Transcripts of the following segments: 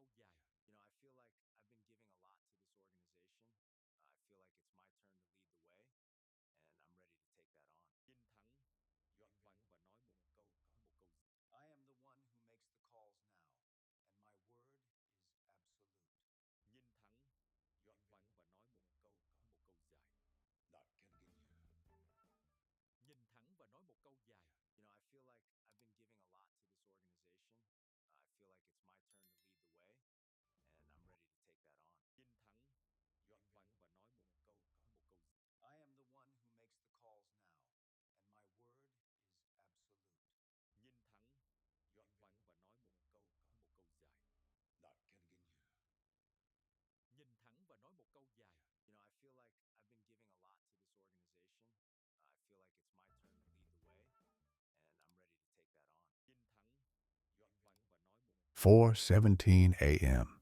I feel like I've been giving a lot to this organization. I feel like it's my turn to lead the way, and I'm ready to take that on. I am the one who makes the calls now, and my word is absolute. Not gonna get you. I feel like I've been giving a lot to this organization. I feel like it's my turn to lead the way, and I'm ready to take that on. I am the one who makes the calls now, and my word is absolute. Not gonna get you. I feel like I've been giving a lot to this organization. I feel like it's my turn to lead the way, and I'm ready to take that on. 4:17 a.m.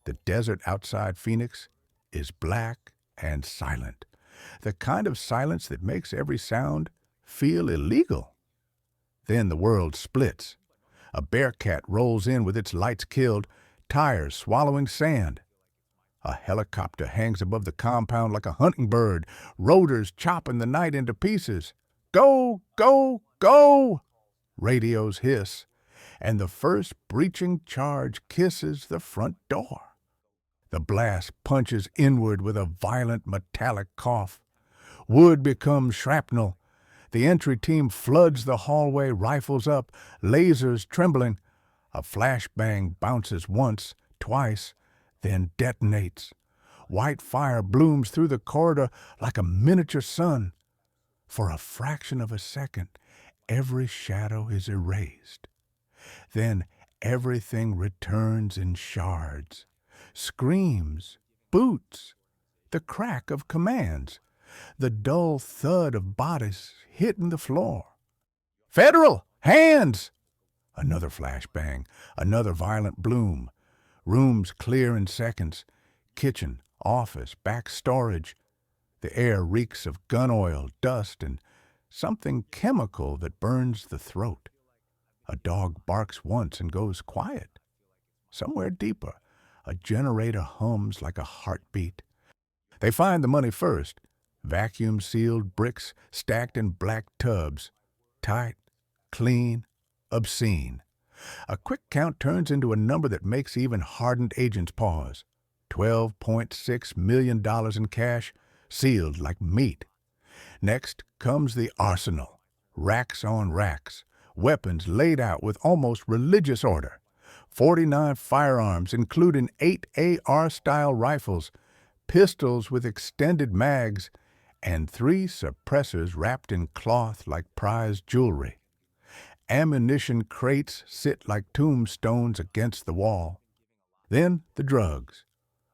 The desert outside Phoenix is black and silent. The kind of silence that makes every sound feel illegal. Then the world splits. A bearcat rolls in with its lights killed, tires swallowing sand. A helicopter hangs above the compound like a hunting bird, rotors chopping the night into pieces. Go, go, go! Radios hiss, and the first breaching charge kisses the front door. The blast punches inward with a violent metallic cough. Wood becomes shrapnel. The entry team floods the hallway, rifles up, lasers trembling. A flashbang bounces once, twice, then detonates. White fire blooms through the corridor like a miniature sun. For a fraction of a second, every shadow is erased. Then everything returns in shards. Screams, boots, the crack of commands, the dull thud of bodies hitting the floor. Federal! Hands! Another flashbang, another violent bloom. Rooms clear in seconds. Kitchen, office, back storage. The air reeks of gun oil, dust, and something chemical that burns the throat. A dog barks once and goes quiet. Somewhere deeper, a generator hums like a heartbeat. They find the money first. Vacuum-sealed bricks stacked in black tubs. Tight, clean, obscene. A quick count turns into a number that makes even hardened agents pause. $12.6 million in cash, sealed like meat. Next comes the arsenal. Racks on racks. Weapons laid out with almost religious order. 49 firearms, including 8 AR-style rifles, pistols with extended mags, and 3 suppressors wrapped in cloth like prized jewelry. Ammunition crates sit like tombstones against the wall. Then the drugs.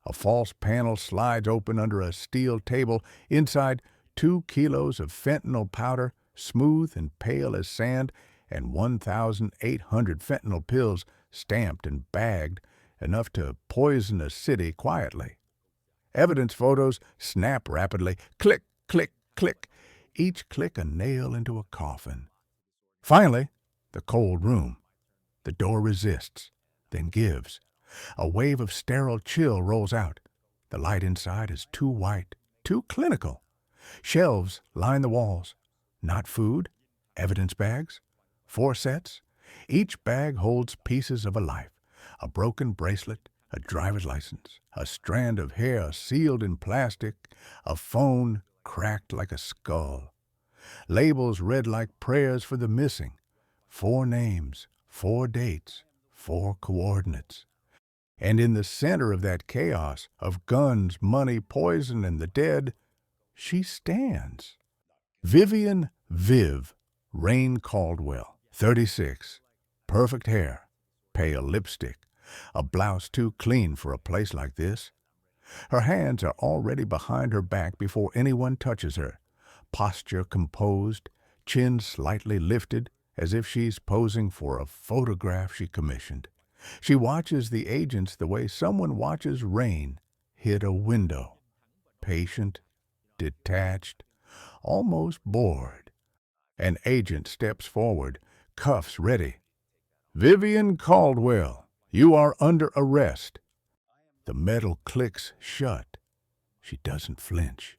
A false panel slides open under a steel table. Inside, 2 kilos of fentanyl powder, smooth and pale as sand, and 1,800 fentanyl pills stamped and bagged, enough to poison a city quietly. Evidence photos snap rapidly. Click, click, click. Each click a nail into a coffin. Finally, the cold room. The door resists, then gives. A wave of sterile chill rolls out. The light inside is too white, too clinical. Shelves line the walls. Not food, evidence bags, 4 sets. Each bag holds pieces of a life. A broken bracelet, a driver's license, a strand of hair sealed in plastic, a phone cracked like a skull. Labels read like prayers for the missing. 4 names, 4 dates, 4 coordinates. And in the center of that chaos of guns, money, poison, and the dead, she stands. Vivian Viv, Rayne Caldwell, 36. Perfect hair, pale lipstick, a blouse too clean for a place like this. Her hands are already behind her back before anyone touches her. Posture composed, chin slightly lifted, as if she's posing for a photograph she commissioned. She watches the agents the way someone watches rain hit a window. Patient, detached, almost bored. An agent steps forward, cuffs ready. Vivian Caldwell, You are under arrest. The metal clicks shut. She doesn't flinch.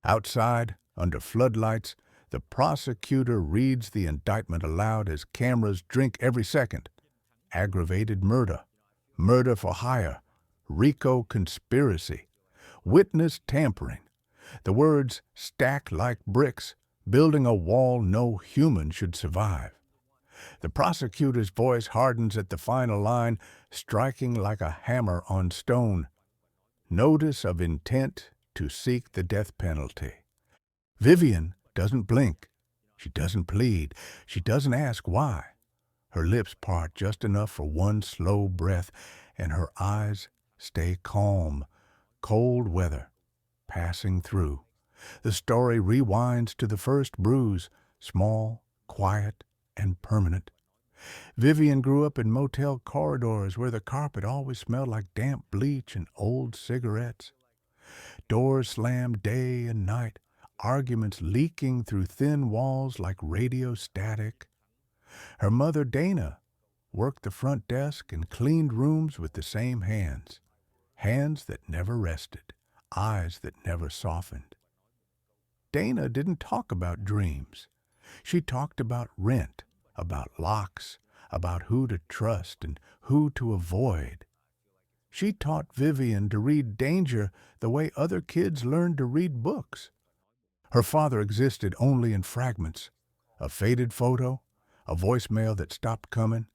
Outside, under floodlights, the prosecutor reads the indictment aloud as cameras drink every second. Aggravated murder, murder for hire, RICO conspiracy, witness tampering. The words stack like bricks, building a wall no human should survive. The prosecutor's voice hardens at the final line, striking like a hammer on stone. Notice of intent to seek the death penalty. Vivian doesn't blink. She doesn't plead. She doesn't ask why. Her lips part just enough for one slow breath, and her eyes stay calm. Cold weather passing through. The story rewinds to the first bruise, small, quiet, and permanent. Vivian grew up in motel corridors where the carpet always smelled like damp bleach and old cigarettes. Doors slammed day and night, arguments leaking through thin walls like radio static. Her mother, Dana, worked the front desk and cleaned rooms with the same hands. Hands that never rested, eyes that never softened. Dana didn't talk about dreams. She talked about rent, about locks, about who to trust and who to avoid. She taught Vivian to read danger the way other kids learned to read books. Her father existed only in fragments. A faded photo, a voicemail that stopped coming,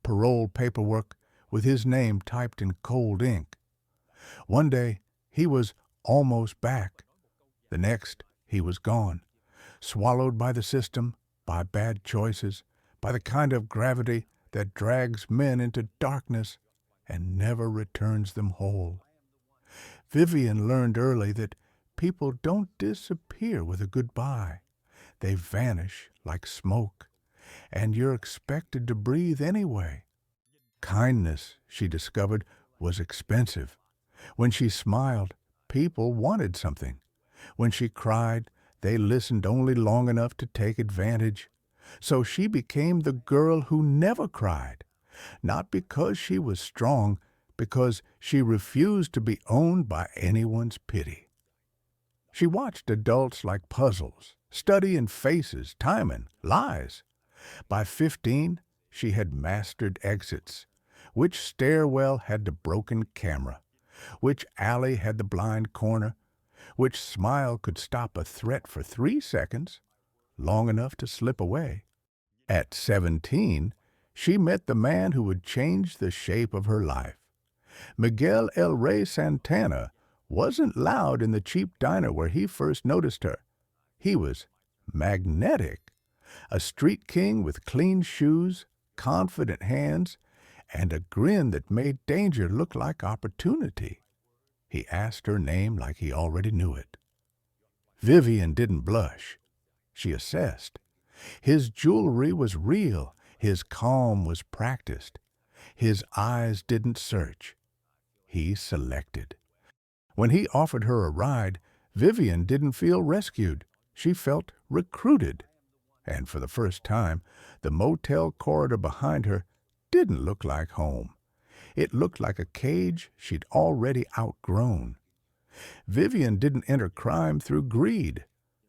parole paperwork with his name typed in cold ink. One day, he was almost back. The next, he was gone, swallowed by the system, by bad choices, by the kind of gravity that drags men into darkness and never returns them whole. Vivian learned early that people don't disappear with a goodbye. They vanish like smoke, and you're expected to breathe anyway. Kindness, she discovered, was expensive. When she smiled, people wanted something. When she cried, they listened only long enough to take advantage. So she became the girl who never cried, not because she was strong, because she refused to be owned by anyone's pity. She watched adults like puzzles, studying faces, timing, lies. By 15, she had mastered exits. Which stairwell had the broken camera? Which alley had the blind corner? Which smile could stop a threat for 3 seconds, long enough to slip away? At 17, she met the man who would change the shape of her life. Miguel El Rey Santana wasn't loud in the cheap diner where he first noticed her. He was magnetic, a street king with clean shoes, confident hands, and a grin that made danger look like opportunity. He asked her name like he already knew it. Vivian didn't blush. She assessed. His jewelry was real. His calm was practiced. His eyes didn't search. He selected. When he offered her a ride, Vivian didn't feel rescued. She felt recruited. And for the first time, the motel corridor behind her didn't look like home. It looked like a cage she'd already outgrown. Vivian didn't enter crime through greed.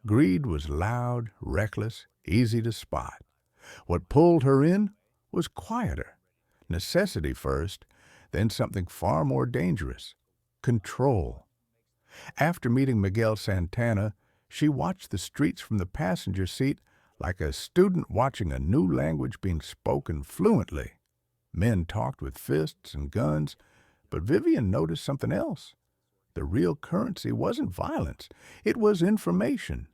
Greed was loud, reckless, easy to spot. What pulled her in was quieter. Necessity first, then something far more dangerous: control. After meeting Miguel Santana, she watched the streets from the passenger seat like a student watching a new language being spoken fluently. Men talked with fists and guns, but Vivian noticed something else. The real currency wasn't violence. It was information.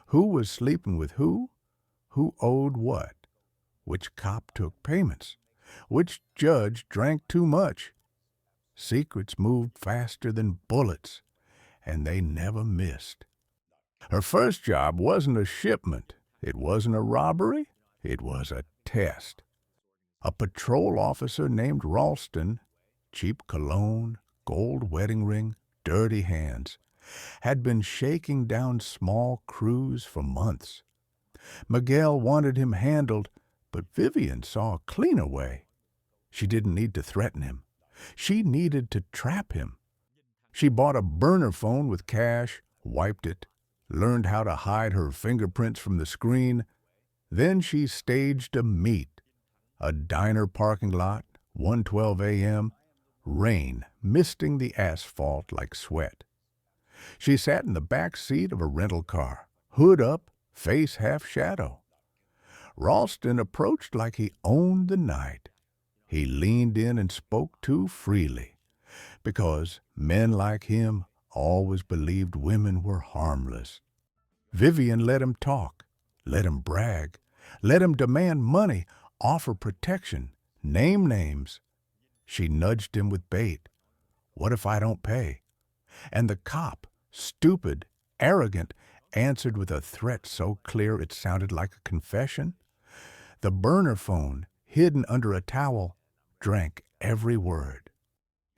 Who was sleeping with who? Who owed what? Which cop took payments? Which judge drank too much? Secrets moved faster than bullets, and they never missed. Her first job wasn't a shipment. It wasn't a robbery. It was a test. A patrol officer named Ralston, cheap cologne, gold wedding ring, dirty hands, had been shaking down small crews for months. Miguel wanted him handled, but Vivian saw a cleaner way. She didn't need to threaten him. She needed to trap him. She bought a burner phone with cash, wiped it, learned how to hide her fingerprints from the screen. Then she staged a meet. A diner parking lot, 1:12 a.m., rain misting the asphalt like sweat. She sat in the back seat of a rental car, hood up, face half shadow. Ralston approached like he owned the night. He leaned in and spoke too freely, because men like him always believed women were harmless. Vivian let him talk, let him brag, let him demand money, offer protection, name names. She nudged him with bait. What if I don't pay? And the cop, stupid, arrogant, answered with a threat so clear it sounded like a confession. The burner phone, hidden under a towel, drank every word.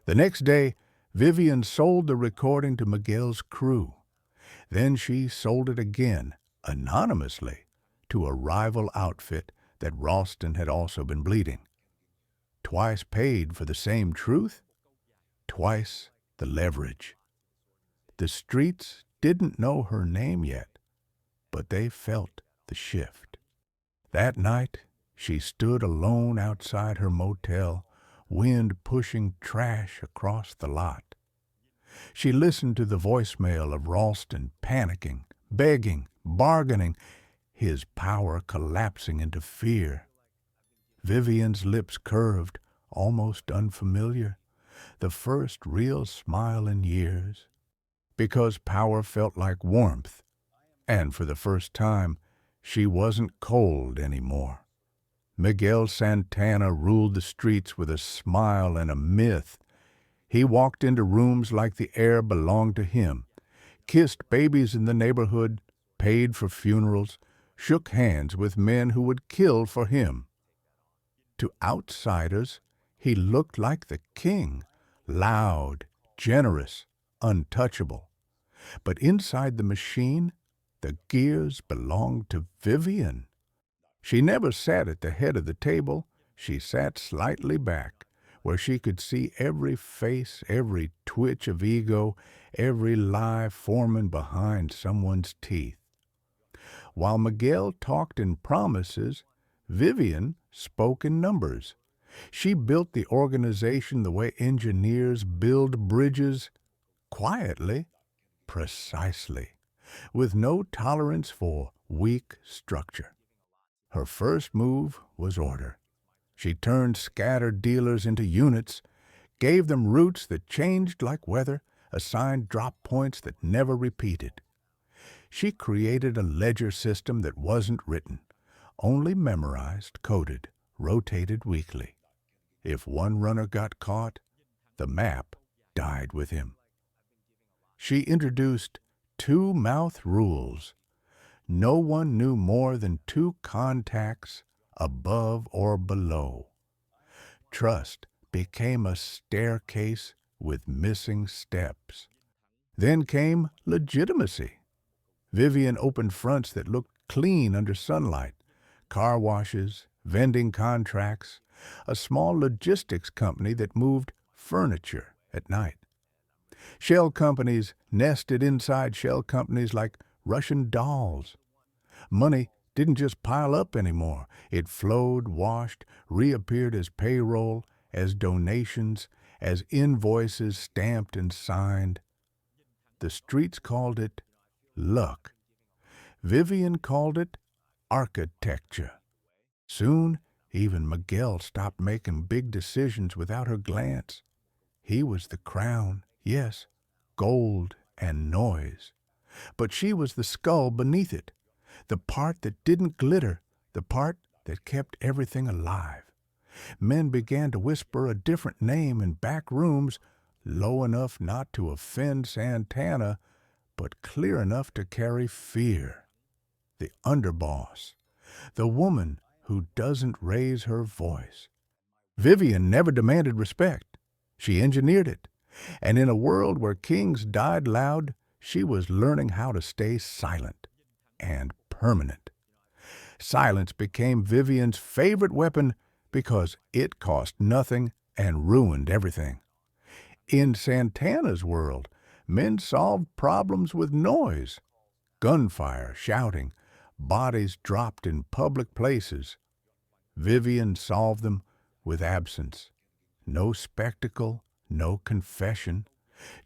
The next day, Vivian sold the recording to Miguel's crew. Then she sold it again, anonymously, to a rival outfit that Ralston had also been bleeding. Twice paid for the same truth, twice the leverage. The streets didn't know her name yet, but they felt the shift. That night, she stood alone outside her motel, wind pushing trash across the lot. She listened to the voicemail of Ralston panicking, begging, bargaining, his power collapsing into fear. Vivian's lips curved, almost unfamiliar, the first real smile in years, because power felt like warmth, and for the first time, she wasn't cold anymore. Miguel Santana ruled the streets with a smile and a myth. He walked into rooms like the air belonged to him, kissed babies in the neighborhood, paid for funerals, shook hands with men who would kill for him. To outsiders, he looked like the king, loud, generous, untouchable. But inside the machine, the gears belonged to Vivian. She never sat at the head of the table. She sat slightly back, where she could see every face, every twitch of ego, every lie forming behind someone's teeth. While Miguel talked in promises, Vivian spoke in numbers. She built the organization the way engineers build bridges, quietly, precisely, with no tolerance for weak structure. Her first move was order. She turned scattered dealers into units, gave them routes that changed like weather, assigned drop points that never repeated. She created a ledger system that wasn't written, only memorized, coded, rotated weekly. If one runner got caught, the map died with him. She introduced two-mouth rules. No one knew more than two contacts above or below. Trust became a staircase with missing steps. Then came legitimacy. Vivian opened fronts that looked clean under sunlight, car washes, vending contracts, a small logistics company that moved furniture at night. Shell companies nested inside shell companies like Russian dolls. Money didn't just pile up anymore. It flowed, washed, reappeared as payroll, as donations, as invoices stamped and signed. The streets called it luck. Vivian called it architecture. Soon, even Miguel stopped making big decisions without her glance. He was the crown, yes, gold and noise. But she was the skull beneath it, the part that didn't glitter, the part that kept everything alive. Men began to whisper a different name in back rooms, low enough not to offend Santana, but clear enough to carry fear. The underboss, the woman who doesn't raise her voice. Vivian never demanded respect. She engineered it. And in a world where kings died loud, she was learning how to stay silent and permanent. Silence became Vivian's favorite weapon because it cost nothing and ruined everything. In Santana's world, men solved problems with noise, gunfire, shouting, bodies dropped in public places. Vivian solved them with absence. No spectacle, no confession,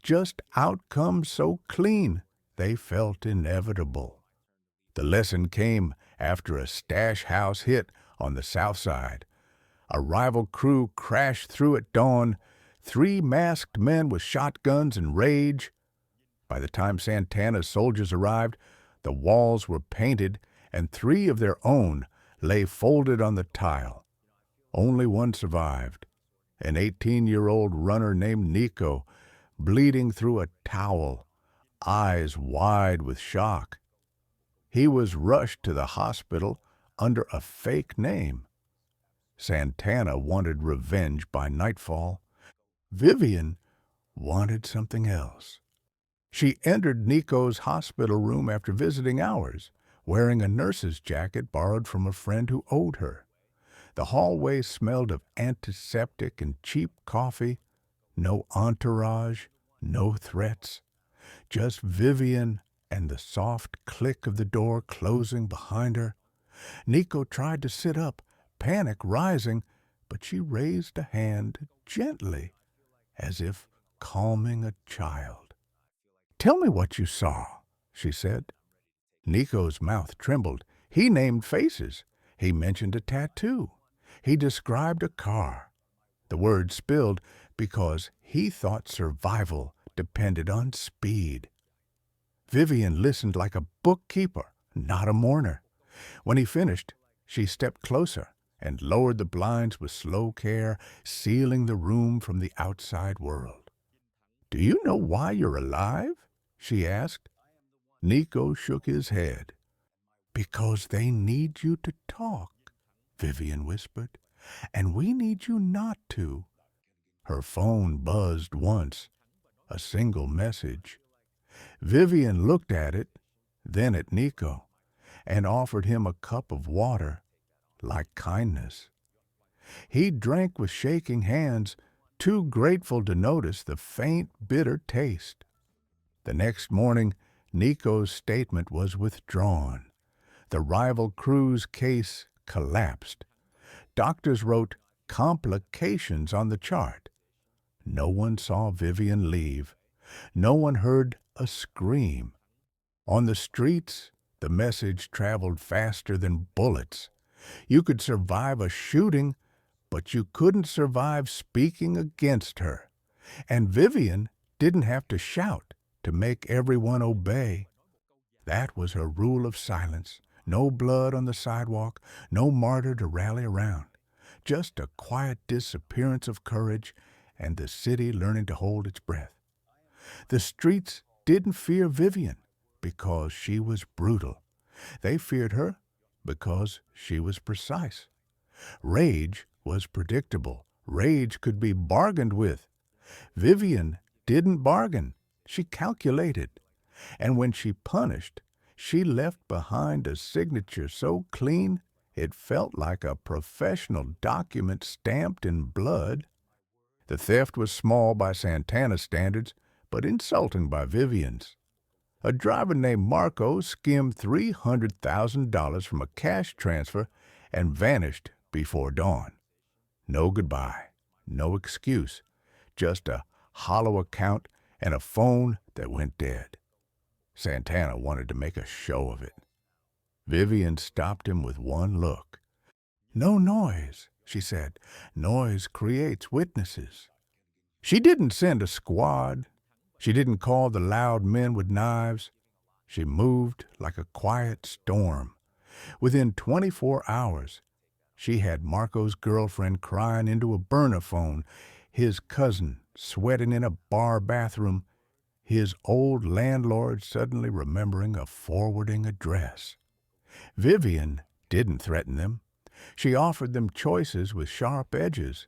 just outcomes so clean they felt inevitable. The lesson came after a stash house hit on the south side. A rival crew crashed through at dawn, 3 masked men with shotguns and rage. By the time Santana's soldiers arrived, the walls were painted and 3 of their own lay folded on the tile. Only one survived, an 18-year-old runner named Nico, bleeding through a towel, eyes wide with shock. He was rushed to the hospital under a fake name. Santana wanted revenge by nightfall. Vivian wanted something else. She entered Nico's hospital room after visiting hours, wearing a nurse's jacket borrowed from a friend who owed her. The hallway smelled of antiseptic and cheap coffee. No entourage, no threats. Just Vivian and the soft click of the door closing behind her. Nico tried to sit up, panic rising, but she raised a hand gently, as if calming a child. "Tell me what you saw," she said. Nico's mouth trembled. He named faces. He mentioned a tattoo. He described a car. The word spilled because he thought survival depended on speed. Vivian listened like a bookkeeper, not a mourner. When he finished, she stepped closer and lowered the blinds with slow care, sealing the room from the outside world. "Do you know why you're alive?" she asked. Nico shook his head. "Because they need you to talk," Vivian whispered, "and we need you not to." Her phone buzzed once, a single message. Vivian looked at it, then at Nico, and offered him a cup of water, like kindness. He drank with shaking hands, too grateful to notice the faint, bitter taste. The next morning, Nico's statement was withdrawn. The rival crew's case collapsed. Doctors wrote complications on the chart. No one saw Vivian leave. No one heard a scream. On the streets, the message traveled faster than bullets. You could survive a shooting, but you couldn't survive speaking against her. And Vivian didn't have to shout to make everyone obey. That was her rule of silence. No blood on the sidewalk, no martyr to rally around. Just a quiet disappearance of courage and the city learning to hold its breath. The streets didn't fear Vivian because she was brutal. They feared her because she was precise. Rage was predictable. Rage could be bargained with. Vivian didn't bargain. She calculated. And when she punished, she left behind a signature so clean it felt like a professional document stamped in blood. The theft was small by Santana's standards, but insulting by Vivian's. A driver named Marco skimmed $300,000 from a cash transfer and vanished before dawn. No goodbye, no excuse, just a hollow account and a phone that went dead. Santana wanted to make a show of it. Vivian stopped him with one look. "No noise," she said. "Noise creates witnesses." She didn't send a squad. She didn't call the loud men with knives. She moved like a quiet storm. Within 24 hours, she had Marco's girlfriend crying into a burner phone, his cousin sweating in a bar bathroom, his old landlord suddenly remembering a forwarding address. Vivian didn't threaten them. She offered them choices with sharp edges.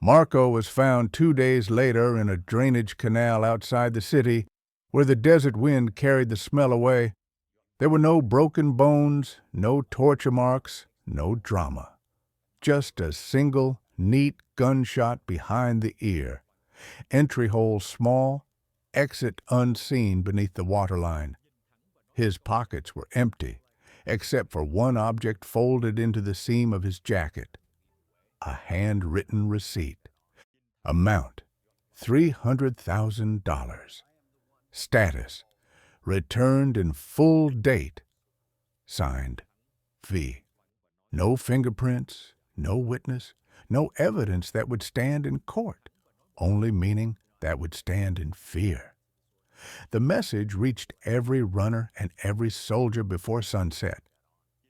Marco was found 2 days later in a drainage canal outside the city, where the desert wind carried the smell away. There were no broken bones, no torture marks, no drama. Just a single, neat gunshot behind the ear. Entry hole small, exit unseen beneath the waterline. His pockets were empty, except for one object folded into the seam of his jacket. A handwritten receipt. Amount, $300,000. Status, returned in full date. Signed, V. No fingerprints, no witness, no evidence that would stand in court, only meaning that would stand in fear. The message reached every runner and every soldier before sunset.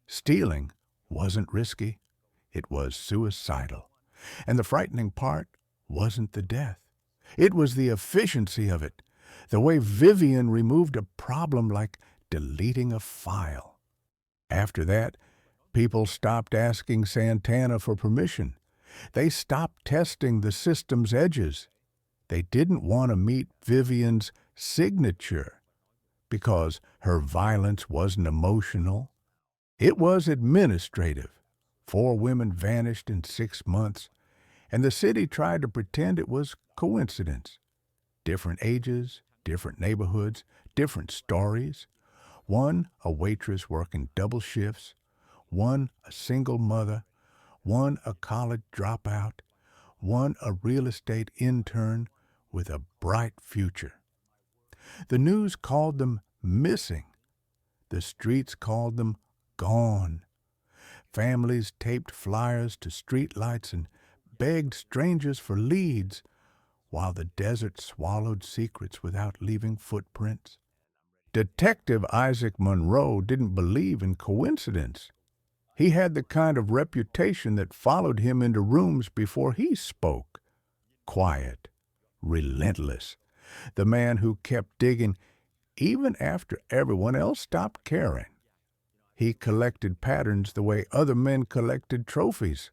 Stealing wasn't risky, it was suicidal. And the frightening part wasn't the death. It was the efficiency of it, the way Vivian removed a problem like deleting a file. After that, people stopped asking Santana for permission. They stopped testing the system's edges. They didn't want to meet Vivian's signature because her violence wasn't emotional. It was administrative. 4 women vanished in 6 months, and the city tried to pretend it was coincidence. Different ages, different neighborhoods, different stories. One a waitress working double shifts, one a single mother, one a college dropout, one a real estate intern with a bright future. The news called them missing. The streets called them gone. Families taped flyers to streetlights and begged strangers for leads, while the desert swallowed secrets without leaving footprints. Detective Isaac Monroe didn't believe in coincidence. He had the kind of reputation that followed him into rooms before he spoke. Quiet, relentless, the man who kept digging even after everyone else stopped caring. He collected patterns the way other men collected trophies.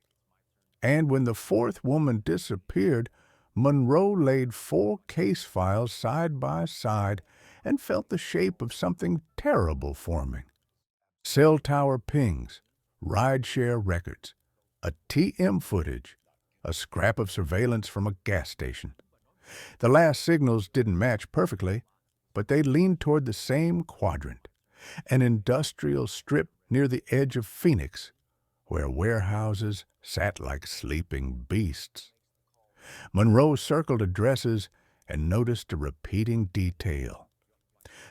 And when the 4th woman disappeared, Monroe laid 4 case files side by side and felt the shape of something terrible forming. Cell tower pings, rideshare records, a TM footage, a scrap of surveillance from a gas station. The last signals didn't match perfectly, but they leaned toward the same quadrant, an industrial strip near the edge of Phoenix, where warehouses sat like sleeping beasts. Monroe circled addresses and noticed a repeating detail.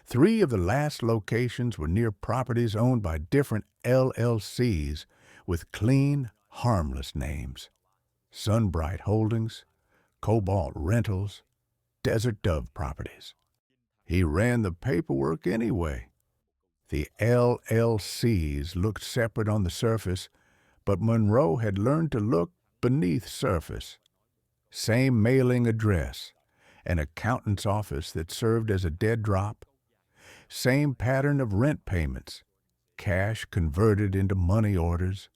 3 of the last locations were near properties owned by different LLCs with clean, harmless names. Sunbright Holdings, Cobalt Rentals, Desert Dove Properties. He ran the paperwork anyway. The LLCs looked separate on the surface, but Monroe had learned to look beneath surface. Same mailing address, an accountant's office that served as a dead drop. Same pattern of rent payments, cash converted into money orders.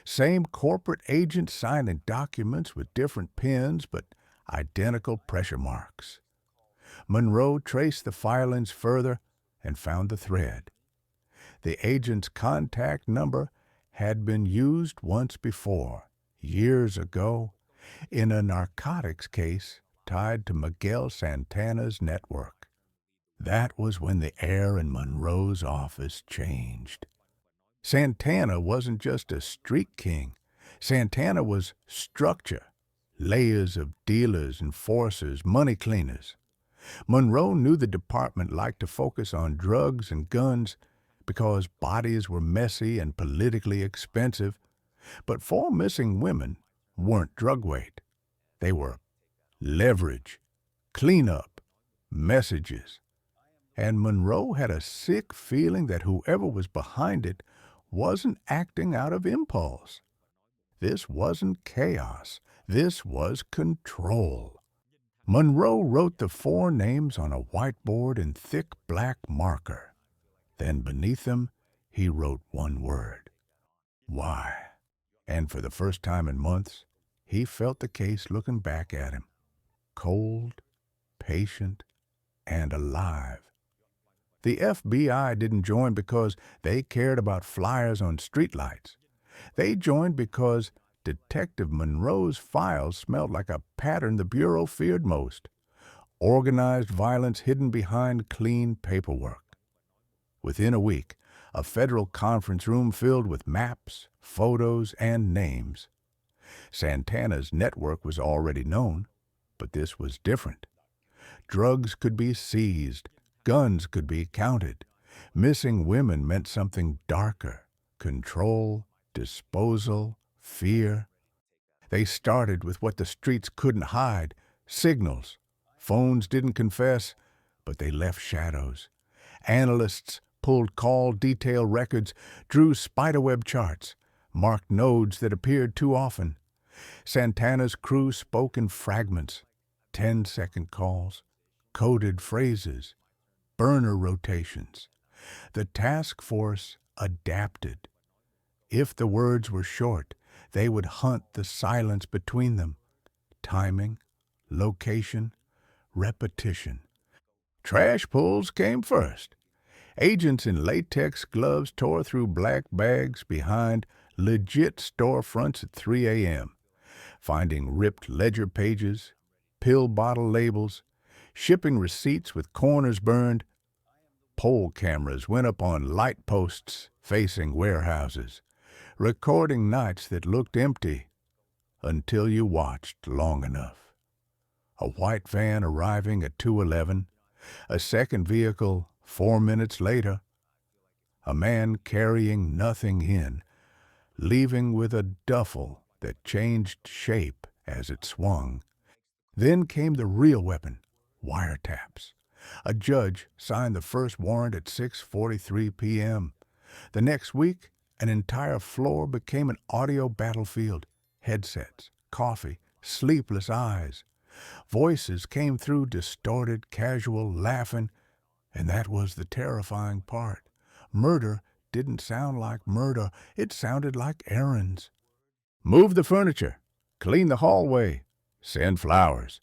Same corporate agent signing documents with different pins but identical pressure marks. Monroe traced the filings further and found the thread. The agent's contact number had been used once before, years ago, in a narcotics case tied to Miguel Santana's network. That was when the air in Monroe's office changed. Santana wasn't just a street king. Santana was structure, layers of dealers, enforcers, money cleaners. Monroe knew the department liked to focus on drugs and guns because bodies were messy and politically expensive, but 4 missing women weren't drug weight. They were leverage, cleanup, messages. And Monroe had a sick feeling that whoever was behind it wasn't acting out of impulse. This wasn't chaos. This was control. Monroe wrote the 4 names on a whiteboard in thick black marker. Then beneath them, he wrote one word: why? And for the first time in months, he felt the case looking back at him. Cold, patient, and alive. The FBI didn't join because they cared about flyers on streetlights. They joined because Detective Monroe's files smelled like a pattern the Bureau feared most: organized violence hidden behind clean paperwork. Within a week, a federal conference room filled with maps, photos, and names. Santana's network was already known, but this was different. Drugs could be seized, guns could be counted. Missing women meant something darker: control, disposal, fear. They started with what the streets couldn't hide: signals. Phones didn't confess, but they left shadows. Analysts pulled call detail records, drew spiderweb charts, marked nodes that appeared too often. Santana's crew spoke in fragments: 10-second calls, coded phrases, burner rotations. The task force adapted. If the words were short, they would hunt the silence between them. Timing, location, repetition. Trash pulls came first. Agents in latex gloves tore through black bags behind legit storefronts at 3 a.m., finding ripped ledger pages, pill bottle labels, shipping receipts with corners burned. Pole cameras went up on light posts facing warehouses, recording nights that looked empty until you watched long enough. A white van arriving at 2:11, a second vehicle 4 minutes later, a man carrying nothing in, leaving with a duffel that changed shape as it swung. Then came the real weapon: wiretaps. A judge signed the first warrant at 6:43 p.m. The next week, an entire floor became an audio battlefield: headsets, coffee, sleepless eyes. Voices came through distorted, casual, laughing, and that was the terrifying part. Murder didn't sound like murder, it sounded like errands. Move the furniture, clean the hallway, send flowers.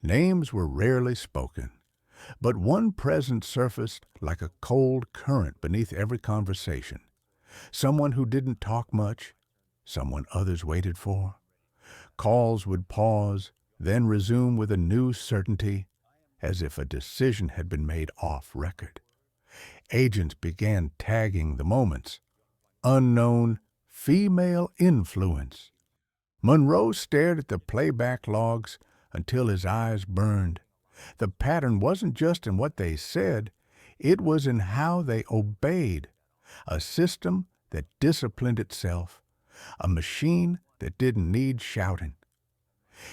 Names were rarely spoken, but one presence surfaced like a cold current beneath every conversation. Someone who didn't talk much, someone others waited for. Calls would pause, then resume with a new certainty, as if a decision had been made off record. Agents began tagging the moments: unknown, female influence. Monroe stared at the playback logs until his eyes burned. The pattern wasn't just in what they said, it was in how they obeyed. A system that disciplined itself, a machine that didn't need shouting.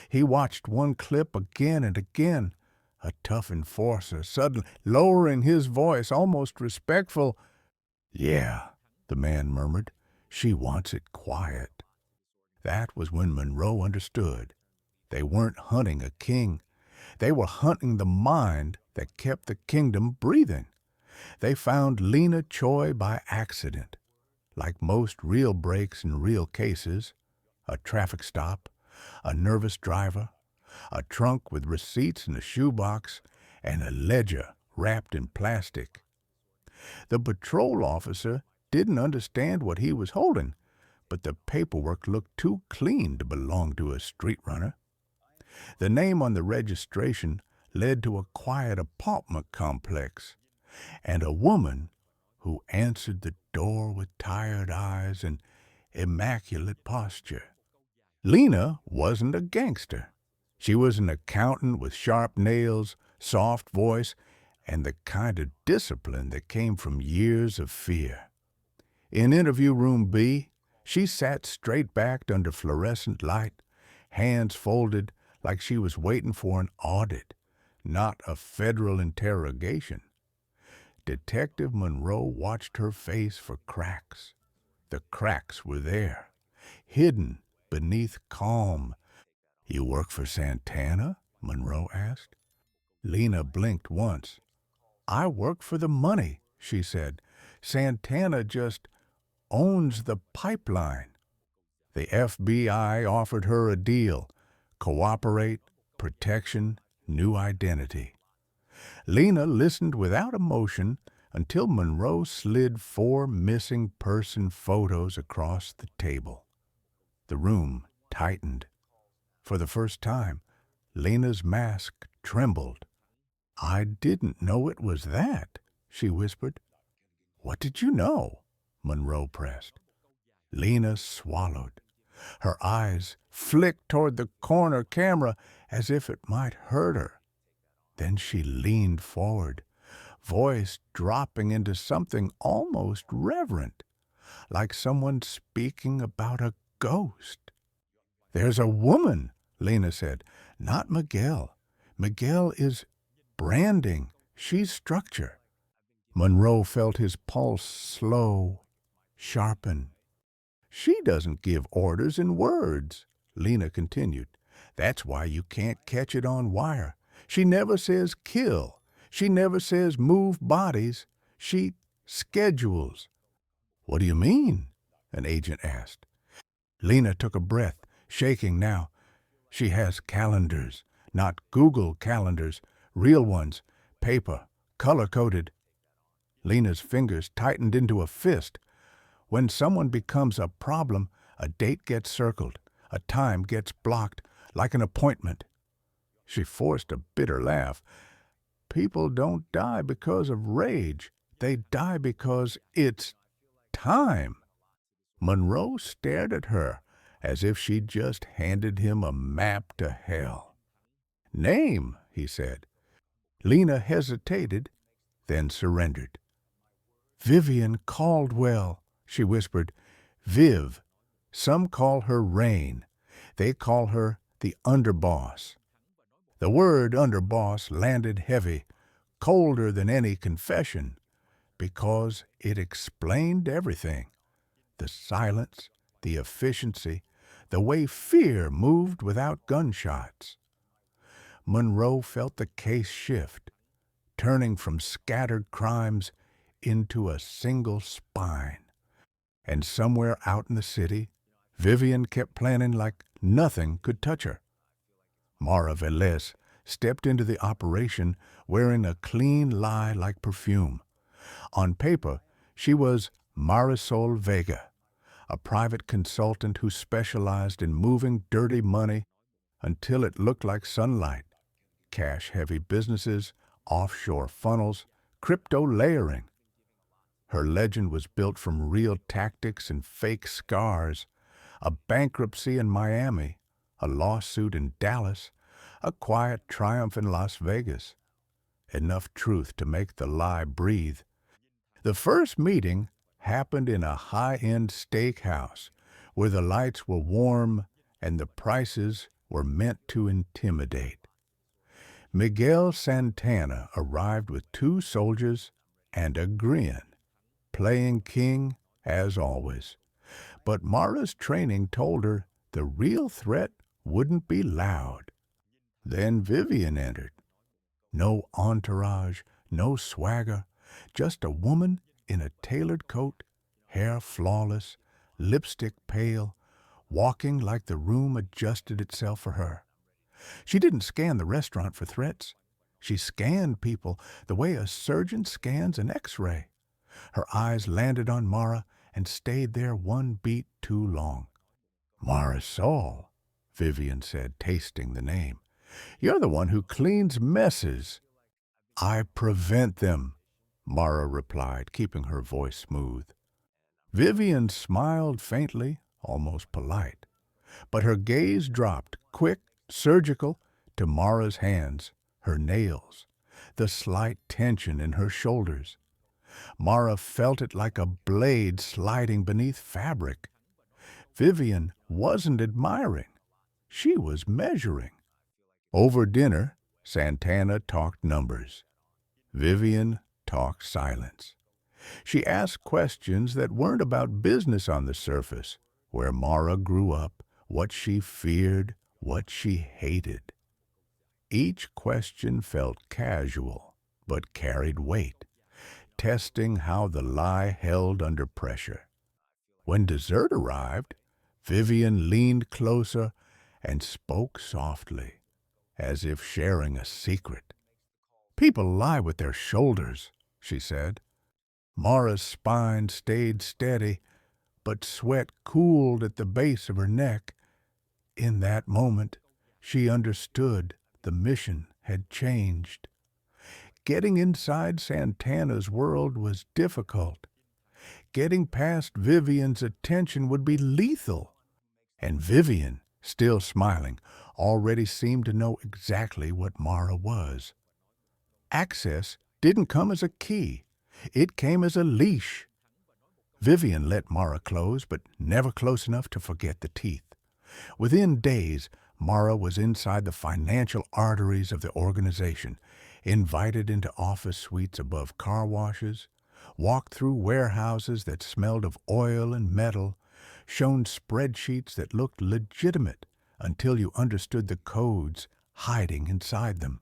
He watched one clip again and again, a tough enforcer suddenly lowering his voice, almost respectful. "Yeah," the man murmured, "she wants it quiet." That was when Monroe understood. They weren't hunting a king. They were hunting the mind that kept the kingdom breathing. They found Lena Choi by accident. Like most real breaks in real cases, a traffic stop, a nervous driver, a trunk with receipts in a shoebox, and a ledger wrapped in plastic. The patrol officer didn't understand what he was holding, but the paperwork looked too clean to belong to a street runner. The name on the registration led to a quiet apartment complex, and a woman who answered the door with tired eyes and immaculate posture. Lena wasn't a gangster. She was an accountant with sharp nails, soft voice, and the kind of discipline that came from years of fear. In interview room B, she sat straight-backed under fluorescent light, hands folded like she was waiting for an audit, not a federal interrogation. Detective Monroe watched her face for cracks. The cracks were there, hidden beneath calm. "You work for Santana?" Monroe asked. Lena blinked once. "I work for the money," she said. "Santana just owns the pipeline." The FBI offered her a deal: cooperate, protection, new identity. Lena listened without emotion until Monroe slid 4 missing person photos across the table. The room tightened. For the first time, Lena's mask trembled. "I didn't know it was that," she whispered. "What did you know?" Monroe pressed. Lena swallowed. Her eyes flicked toward the corner camera as if it might hurt her. Then she leaned forward, voice dropping into something almost reverent, like someone speaking about a ghost. "There's a woman," Lena said, "not Miguel. Miguel is branding. She's structure." Monroe felt his pulse slow, sharpen. "She doesn't give orders in words," Lena continued. "That's why you can't catch it on wire. She never says kill. She never says move bodies. She schedules." "What do you mean?" an agent asked. Lena took a breath, shaking now. "She has calendars, not Google calendars, real ones, paper, color-coded." Lena's fingers tightened into a fist. When someone becomes a problem, a date gets circled, a time gets blocked, like an appointment. She forced a bitter laugh. "People don't die because of rage. They die because it's time." Monroe stared at her as if she'd just handed him a map to hell. "Name," he said. Lena hesitated, then surrendered. "Vivian Caldwell," she whispered. "Viv. Some call her Rayne. They call her the Underboss." The word Underboss landed heavy, colder than any confession, because it explained everything. The silence, the efficiency, the way fear moved without gunshots. Monroe felt the case shift, turning from scattered crimes into a single spine. And somewhere out in the city, Vivian kept planning like nothing could touch her. Mara Velez stepped into the operation wearing a clean lie like perfume. On paper, she was Marisol Vega, a private consultant who specialized in moving dirty money until it looked like sunlight. Cash-heavy businesses, offshore funnels, crypto layering. Her legend was built from real tactics and fake scars. A bankruptcy in Miami, a lawsuit in Dallas, a quiet triumph in Las Vegas. Enough truth to make the lie breathe. The first meeting happened in a high-end steakhouse where the lights were warm and the prices were meant to intimidate. Miguel Santana arrived with 2 soldiers and a grin, playing king as always. But Mara's training told her the real threat wouldn't be loud. Then Vivian entered. No entourage, no swagger, just a woman in a tailored coat, hair flawless, lipstick pale, walking like the room adjusted itself for her. She didn't scan the restaurant for threats. She scanned people the way a surgeon scans an X-ray. Her eyes landed on Mara and stayed there one beat too long. "Marisol," Vivian said, tasting the name. "You're the one who cleans messes." "I prevent them," Mara replied, keeping her voice smooth. Vivian smiled faintly, almost polite. But her gaze dropped, quick, surgical, to Mara's hands, her nails, the slight tension in her shoulders. Mara felt it like a blade sliding beneath fabric. Vivian wasn't admiring. She was measuring. Over dinner, Santana talked numbers. Vivian talked silence. She asked questions that weren't about business on the surface, where Mara grew up, what she feared, what she hated. Each question felt casual, but carried weight, testing how the lie held under pressure. When dessert arrived, Vivian leaned closer and spoke softly, as if sharing a secret. "People lie with their shoulders," she said. Mara's spine stayed steady, but sweat cooled at the base of her neck. In that moment, she understood the mission had changed. Getting inside Santana's world was difficult. Getting past Vivian's attention would be lethal. And Vivian, still smiling, already seemed to know exactly what Mara was. Access didn't come as a key. It came as a leash. Vivian let Mara close, but never close enough to forget the teeth. Within days, Mara was inside the financial arteries of the organization, invited into office suites above car washes, walked through warehouses that smelled of oil and metal, shown spreadsheets that looked legitimate until you understood the codes hiding inside them.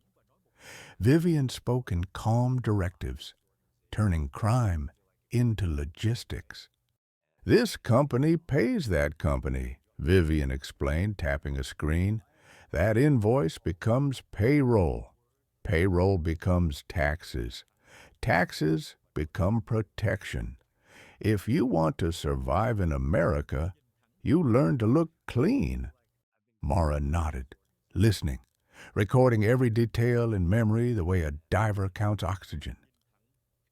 Vivian spoke in calm directives, turning crime into logistics. "This company pays that company," Vivian explained, tapping a screen. "That invoice becomes payroll. Payroll becomes taxes. Taxes become protection. If you want to survive in America, you learn to look clean." Mara nodded, listening, recording every detail in memory the way a diver counts oxygen.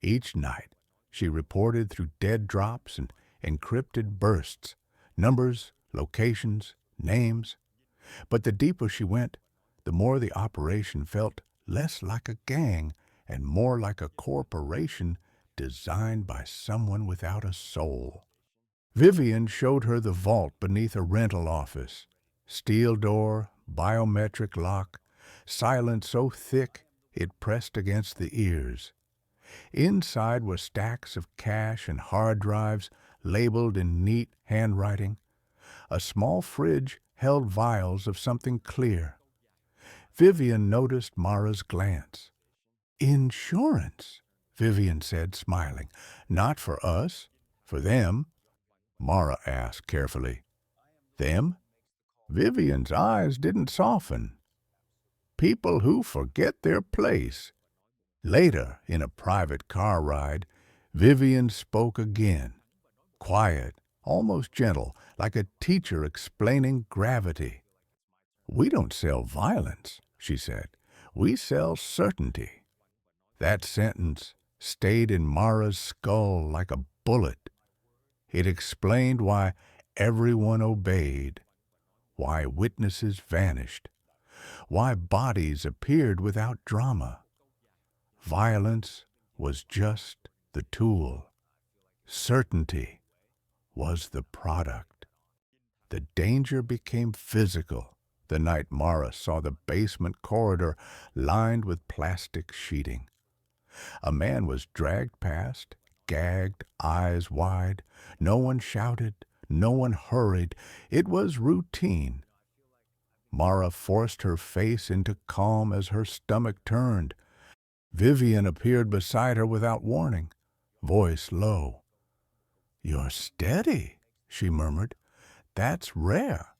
Each night, she reported through dead drops and encrypted bursts, numbers, locations, names. But the deeper she went, the more the operation felt less like a gang and more like a corporation designed by someone without a soul. Vivian showed her the vault beneath a rental office. Steel door, biometric lock, silence so thick it pressed against the ears. Inside were stacks of cash and hard drives labeled in neat handwriting. A small fridge held vials of something clear. Vivian noticed Mara's glance. "Insurance," Vivian said, smiling. "Not for us, for them." Mara asked carefully. "Them?" Vivian's eyes didn't soften. "People who forget their place." Later, in a private car ride, Vivian spoke again. Quiet, almost gentle, like a teacher explaining gravity. "We don't sell violence," she said. "We sell certainty." That sentence stayed in Mara's skull like a bullet. It explained why everyone obeyed, why witnesses vanished, why bodies appeared without drama. Violence was just the tool. Certainty was the product. The danger became physical the night Mara saw the basement corridor lined with plastic sheeting. A man was dragged past, gagged, eyes wide. No one shouted, no one hurried. It was routine. Mara forced her face into calm as her stomach turned. Vivian appeared beside her without warning, voice low. "You're steady," she murmured. "That's rare."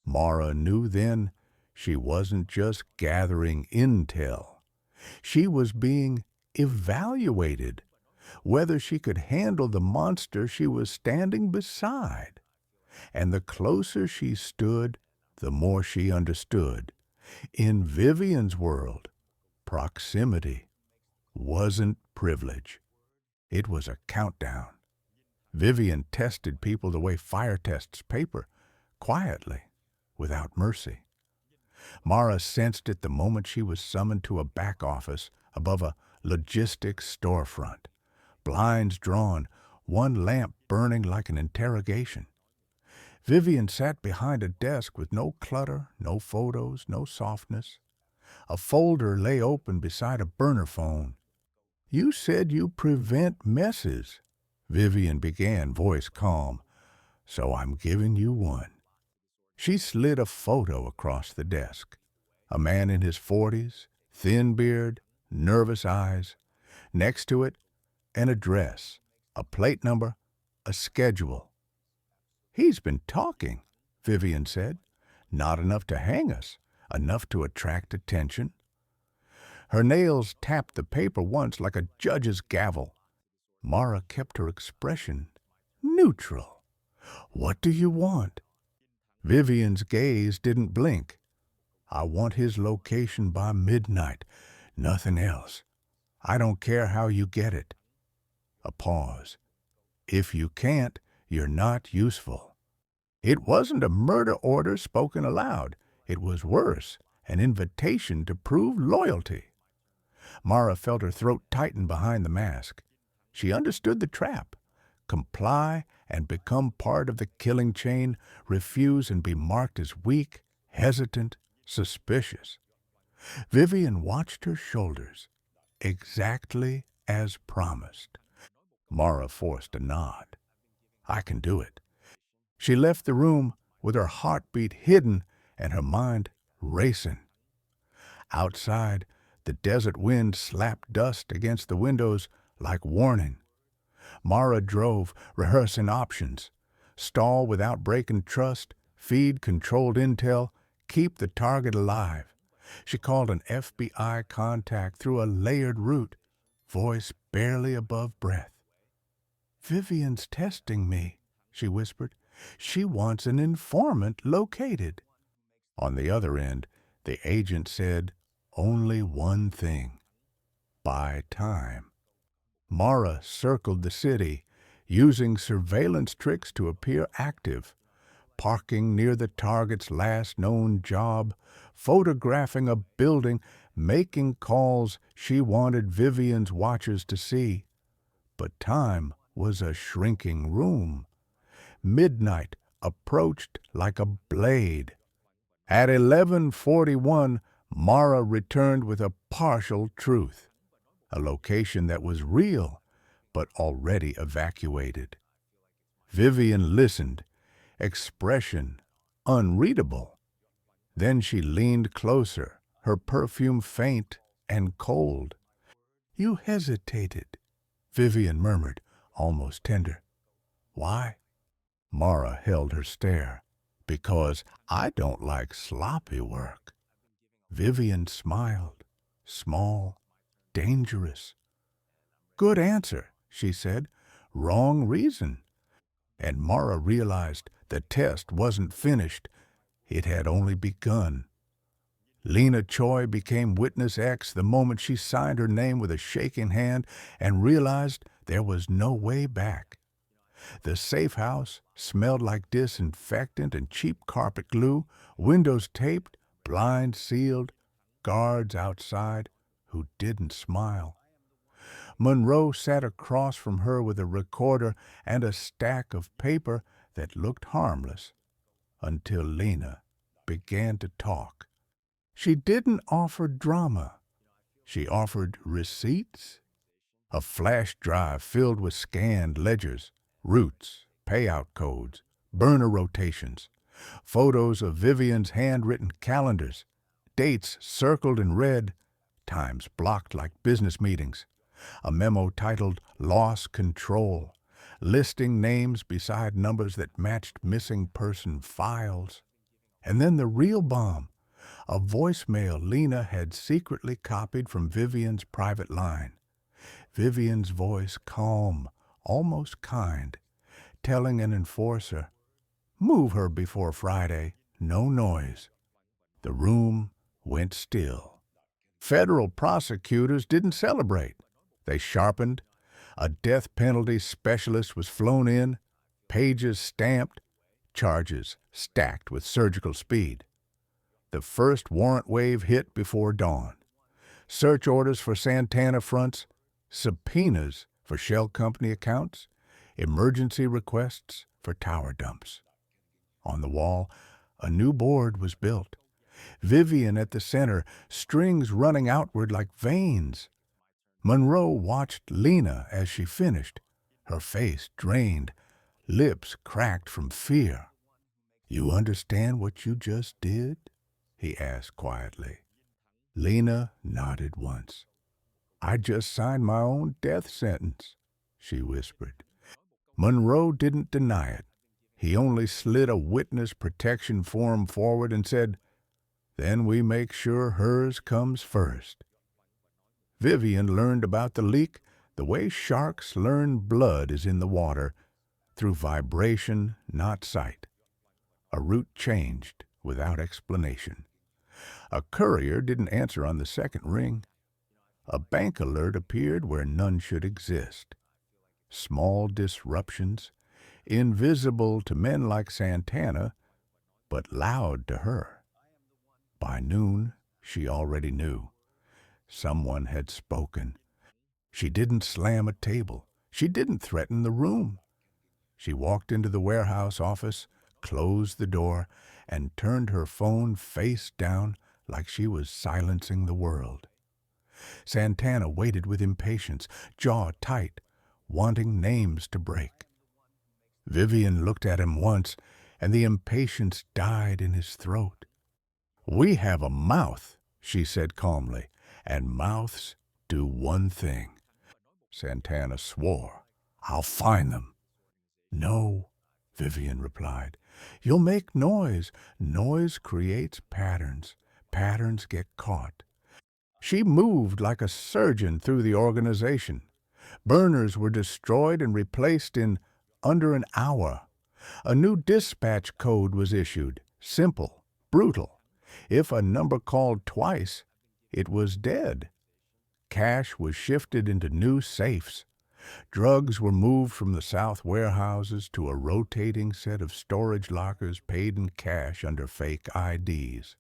Mara knew then she wasn't just gathering intel. She was being evaluated, whether she could handle the monster she was standing beside. And the closer she stood, the more she understood. In Vivian's world, proximity wasn't privilege. It was a countdown. Vivian tested people the way fire tests paper, quietly, without mercy. Mara sensed it the moment she was summoned to a back office above a logistics storefront. Blinds drawn, one lamp burning like an interrogation. Vivian sat behind a desk with no clutter, no photos, no softness. A folder lay open beside a burner phone. "You said you prevent messes," Vivian began, voice calm. "So I'm giving you one." She slid a photo across the desk. A man in his 40s, thin beard, nervous eyes. Next to it, an address, a plate number, a schedule. "He's been talking," Vivian said. "Not enough to hang us, enough to attract attention." Her nails tapped the paper once like a judge's gavel. Mara kept her expression neutral. What do you want? Vivian's gaze didn't blink. I want his location by midnight. Nothing else. I don't care how you get it. A pause. If you can't, you're not useful. It wasn't a murder order spoken aloud. It was worse, an invitation to prove loyalty. Mara felt her throat tighten behind the mask. She understood the trap. Comply and become part of the killing chain, refuse and be marked as weak, hesitant, suspicious. Vivian watched her shoulders, exactly as promised. Mara forced a nod. I can do it. She left the room with her heartbeat hidden and her mind racing. Outside, the desert wind slapped dust against the windows like warning. Mara drove, rehearsing options. Stall without breaking trust, feed controlled intel, keep the target alive. She called an FBI contact through a layered route, voice barely above breath. Vivian's testing me, she whispered. She wants an informant located. On the other end, the agent said only one thing. Buy time. Mara circled the city, using surveillance tricks to appear active, parking near the target's last known job, photographing a building, making calls she wanted Vivian's watchers to see. But time was a shrinking room. Midnight approached like a blade. At 11:41, Mara returned with a partial truth, a location that was real but already evacuated. Vivian listened, expression unreadable. Then she leaned closer, her perfume faint and cold. You hesitated, Vivian murmured, almost tender. Why? Mara held her stare. Because I don't like sloppy work. Vivian smiled, small, dangerous. Good answer, she said. Wrong reason. And Mara realized the test wasn't finished. It had only begun. Lena Choi became Witness X the moment she signed her name with a shaking hand and realized there was no way back. The safe house smelled like disinfectant and cheap carpet glue, windows taped, blinds sealed, guards outside who didn't smile. Monroe sat across from her with a recorder and a stack of paper that looked harmless until Lena began to talk. She didn't offer drama. She offered receipts. A flash drive filled with scanned ledgers, routes, payout codes, burner rotations, photos of Vivian's handwritten calendars, dates circled in red, times blocked like business meetings, a memo titled Loss Control, listing names beside numbers that matched missing person files. And then the real bomb, a voicemail Lena had secretly copied from Vivian's private line. Vivian's voice calm, almost kind, telling an enforcer, move her before Friday, no noise. The room went still. Federal prosecutors didn't celebrate. They sharpened. A death penalty specialist was flown in, pages stamped, charges stacked with surgical speed. The first warrant wave hit before dawn. Search orders for Santana fronts, subpoenas for shell company accounts, emergency requests for tower dumps. On the wall, a new board was built. Vivian at the center, strings running outward like veins. Monroe watched Lena as she finished, her face drained, lips cracked from fear. You understand what you just did? He asked quietly. Lena nodded once. I just signed my own death sentence, she whispered. Monroe didn't deny it. He only slid a witness protection form forward and said, then we make sure hers comes first. Vivian learned about the leak the way sharks learn blood is in the water, through vibration, not sight. A route changed without explanation. A courier didn't answer on the second ring. A bank alert appeared where none should exist. Small disruptions, invisible to men like Santana, but loud to her. By noon, she already knew. Someone had spoken. She didn't slam a table. She didn't threaten the room. She walked into the warehouse office, closed the door, and turned her phone face down like she was silencing the world. Santana waited with impatience, jaw tight, wanting names to break. Vivian looked at him once, and the impatience died in his throat. "We have a mouth," she said calmly, "and mouths do one thing." Santana swore. "I'll find them." "No," Vivian replied. "You'll make noise. Noise creates patterns. Patterns get caught." She moved like a surgeon through the organization. Burners were destroyed and replaced in under an hour. A new dispatch code was issued, simple, brutal. If a number called twice, it was dead. Cash was shifted into new safes. Drugs were moved from the south warehouses to a rotating set of storage lockers paid in cash under fake IDs.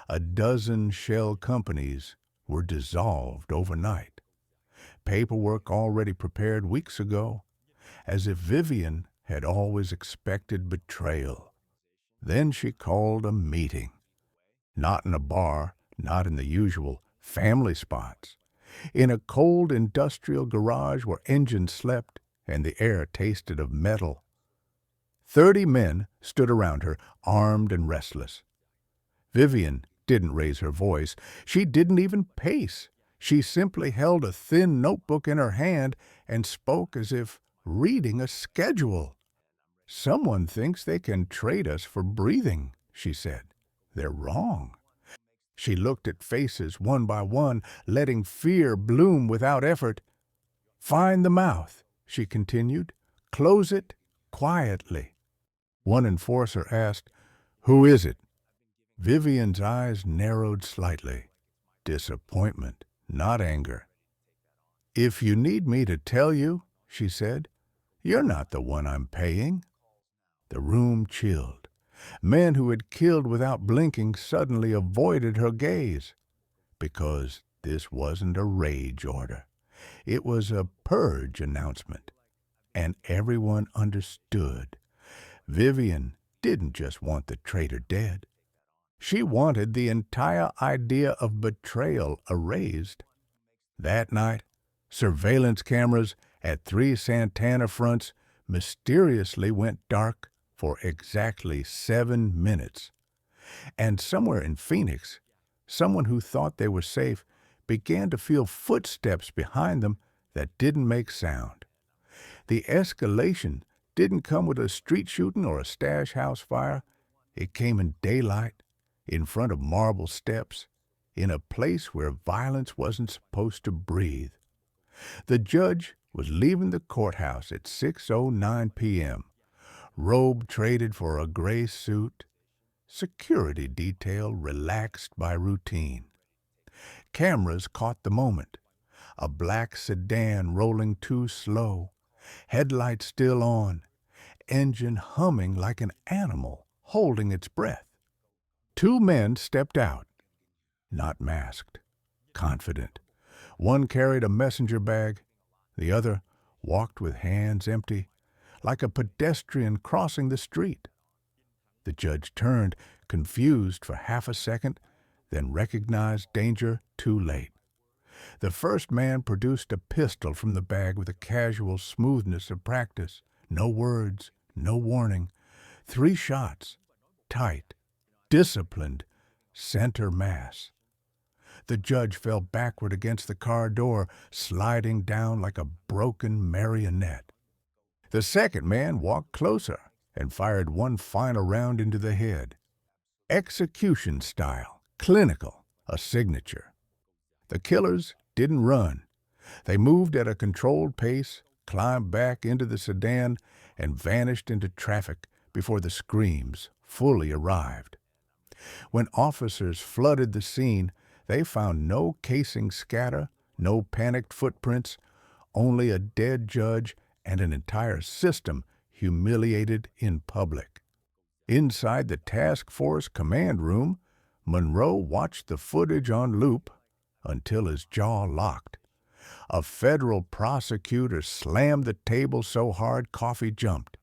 A dozen shell companies were dissolved overnight. Paperwork already prepared weeks ago, as if Vivian had always expected betrayal. Then she called a meeting. Not in a bar, not in the usual family spots. In a cold industrial garage where engines slept and the air tasted of metal. 30 men stood around her, armed and restless. Vivian didn't raise her voice. She didn't even pace. She simply held a thin notebook in her hand and spoke as if reading a schedule. "Someone thinks they can trade us for breathing," she said. "They're wrong." She looked at faces one by one, letting fear bloom without effort. "Find the mouth," she continued. "Close it quietly." One enforcer asked, "Who is it?" Vivian's eyes narrowed slightly. Disappointment, not anger. "If you need me to tell you," she said, "you're not the one I'm paying." The room chilled. Men who had killed without blinking suddenly avoided her gaze. Because this wasn't a rage order. It was a purge announcement. And everyone understood. Vivian didn't just want the traitor dead. She wanted the entire idea of betrayal erased. That night, surveillance cameras at 3 Santana fronts mysteriously went dark for exactly 7 minutes. And somewhere in Phoenix, someone who thought they were safe began to feel footsteps behind them that didn't make sound. The escalation didn't come with a street shooting or a stash house fire. It came in daylight, in front of marble steps, in a place where violence wasn't supposed to breathe. The judge was leaving the courthouse at 6:09 p.m., robe traded for a gray suit, security detail relaxed by routine. Cameras caught the moment. A black sedan rolling too slow, headlights still on, engine humming like an animal holding its breath. 2 men stepped out, not masked, confident. One carried a messenger bag, the other walked with hands empty, like a pedestrian crossing the street. The judge turned, confused for half a second, then recognized danger too late. The first man produced a pistol from the bag with the casual smoothness of practice. No words, no warning. 3 shots, tight, disciplined, center mass. The judge fell backward against the car door, sliding down like a broken marionette. The second man walked closer and fired one final round into the head. Execution style, clinical, a signature. The killers didn't run. They moved at a controlled pace, climbed back into the sedan and vanished into traffic before the screams fully arrived. When officers flooded the scene, they found no casing scatter, no panicked footprints, only a dead judge and an entire system humiliated in public. Inside the task force command room, Monroe watched the footage on loop until his jaw locked. A federal prosecutor slammed the table so hard Coffee jumped.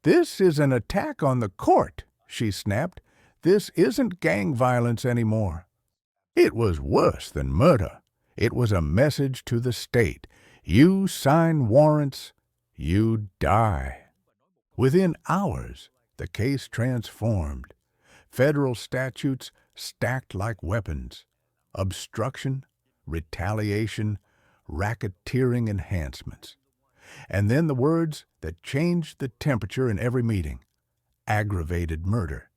"This is an attack on the court," she snapped. "This isn't gang violence anymore." It was worse than murder. It was a message to the state. You sign warrants, you die. Within hours, the case transformed. Federal statutes stacked like weapons. Obstruction, retaliation, racketeering enhancements. And then the words that changed the temperature in every meeting. Aggravated murder.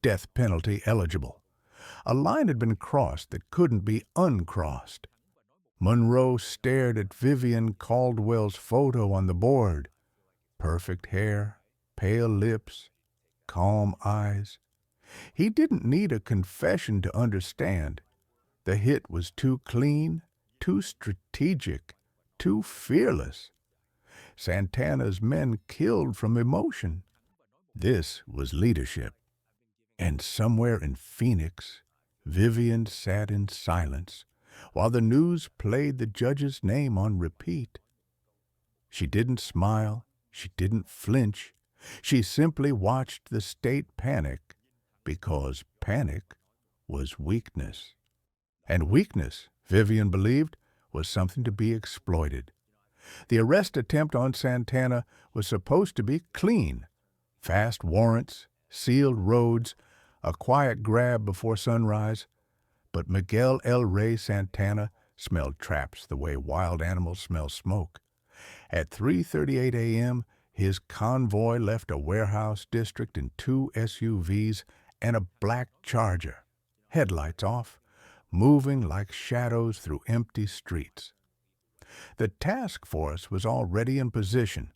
Death penalty eligible. A line had been crossed that couldn't be uncrossed. Monroe stared at Vivian Caldwell's photo on the board. Perfect hair, pale lips, calm eyes. He didn't need a confession to understand. The hit was too clean, too strategic, too fearless. Santana's men killed from emotion. This was leadership. And somewhere in Phoenix, Vivian sat in silence while the news played the judge's name on repeat. She didn't smile. She didn't flinch. She simply watched the state panic because panic was weakness. And weakness, Vivian believed, was something to be exploited. The arrest attempt on Santana was supposed to be clean. Fast warrants, sealed roads, a quiet grab before sunrise. But Miguel El Rey Santana smelled traps the way wild animals smell smoke. At 3:38 a.m., his convoy left a warehouse district in 2 SUVs and a black Charger, headlights off, moving like shadows through empty streets. The task force was already in position.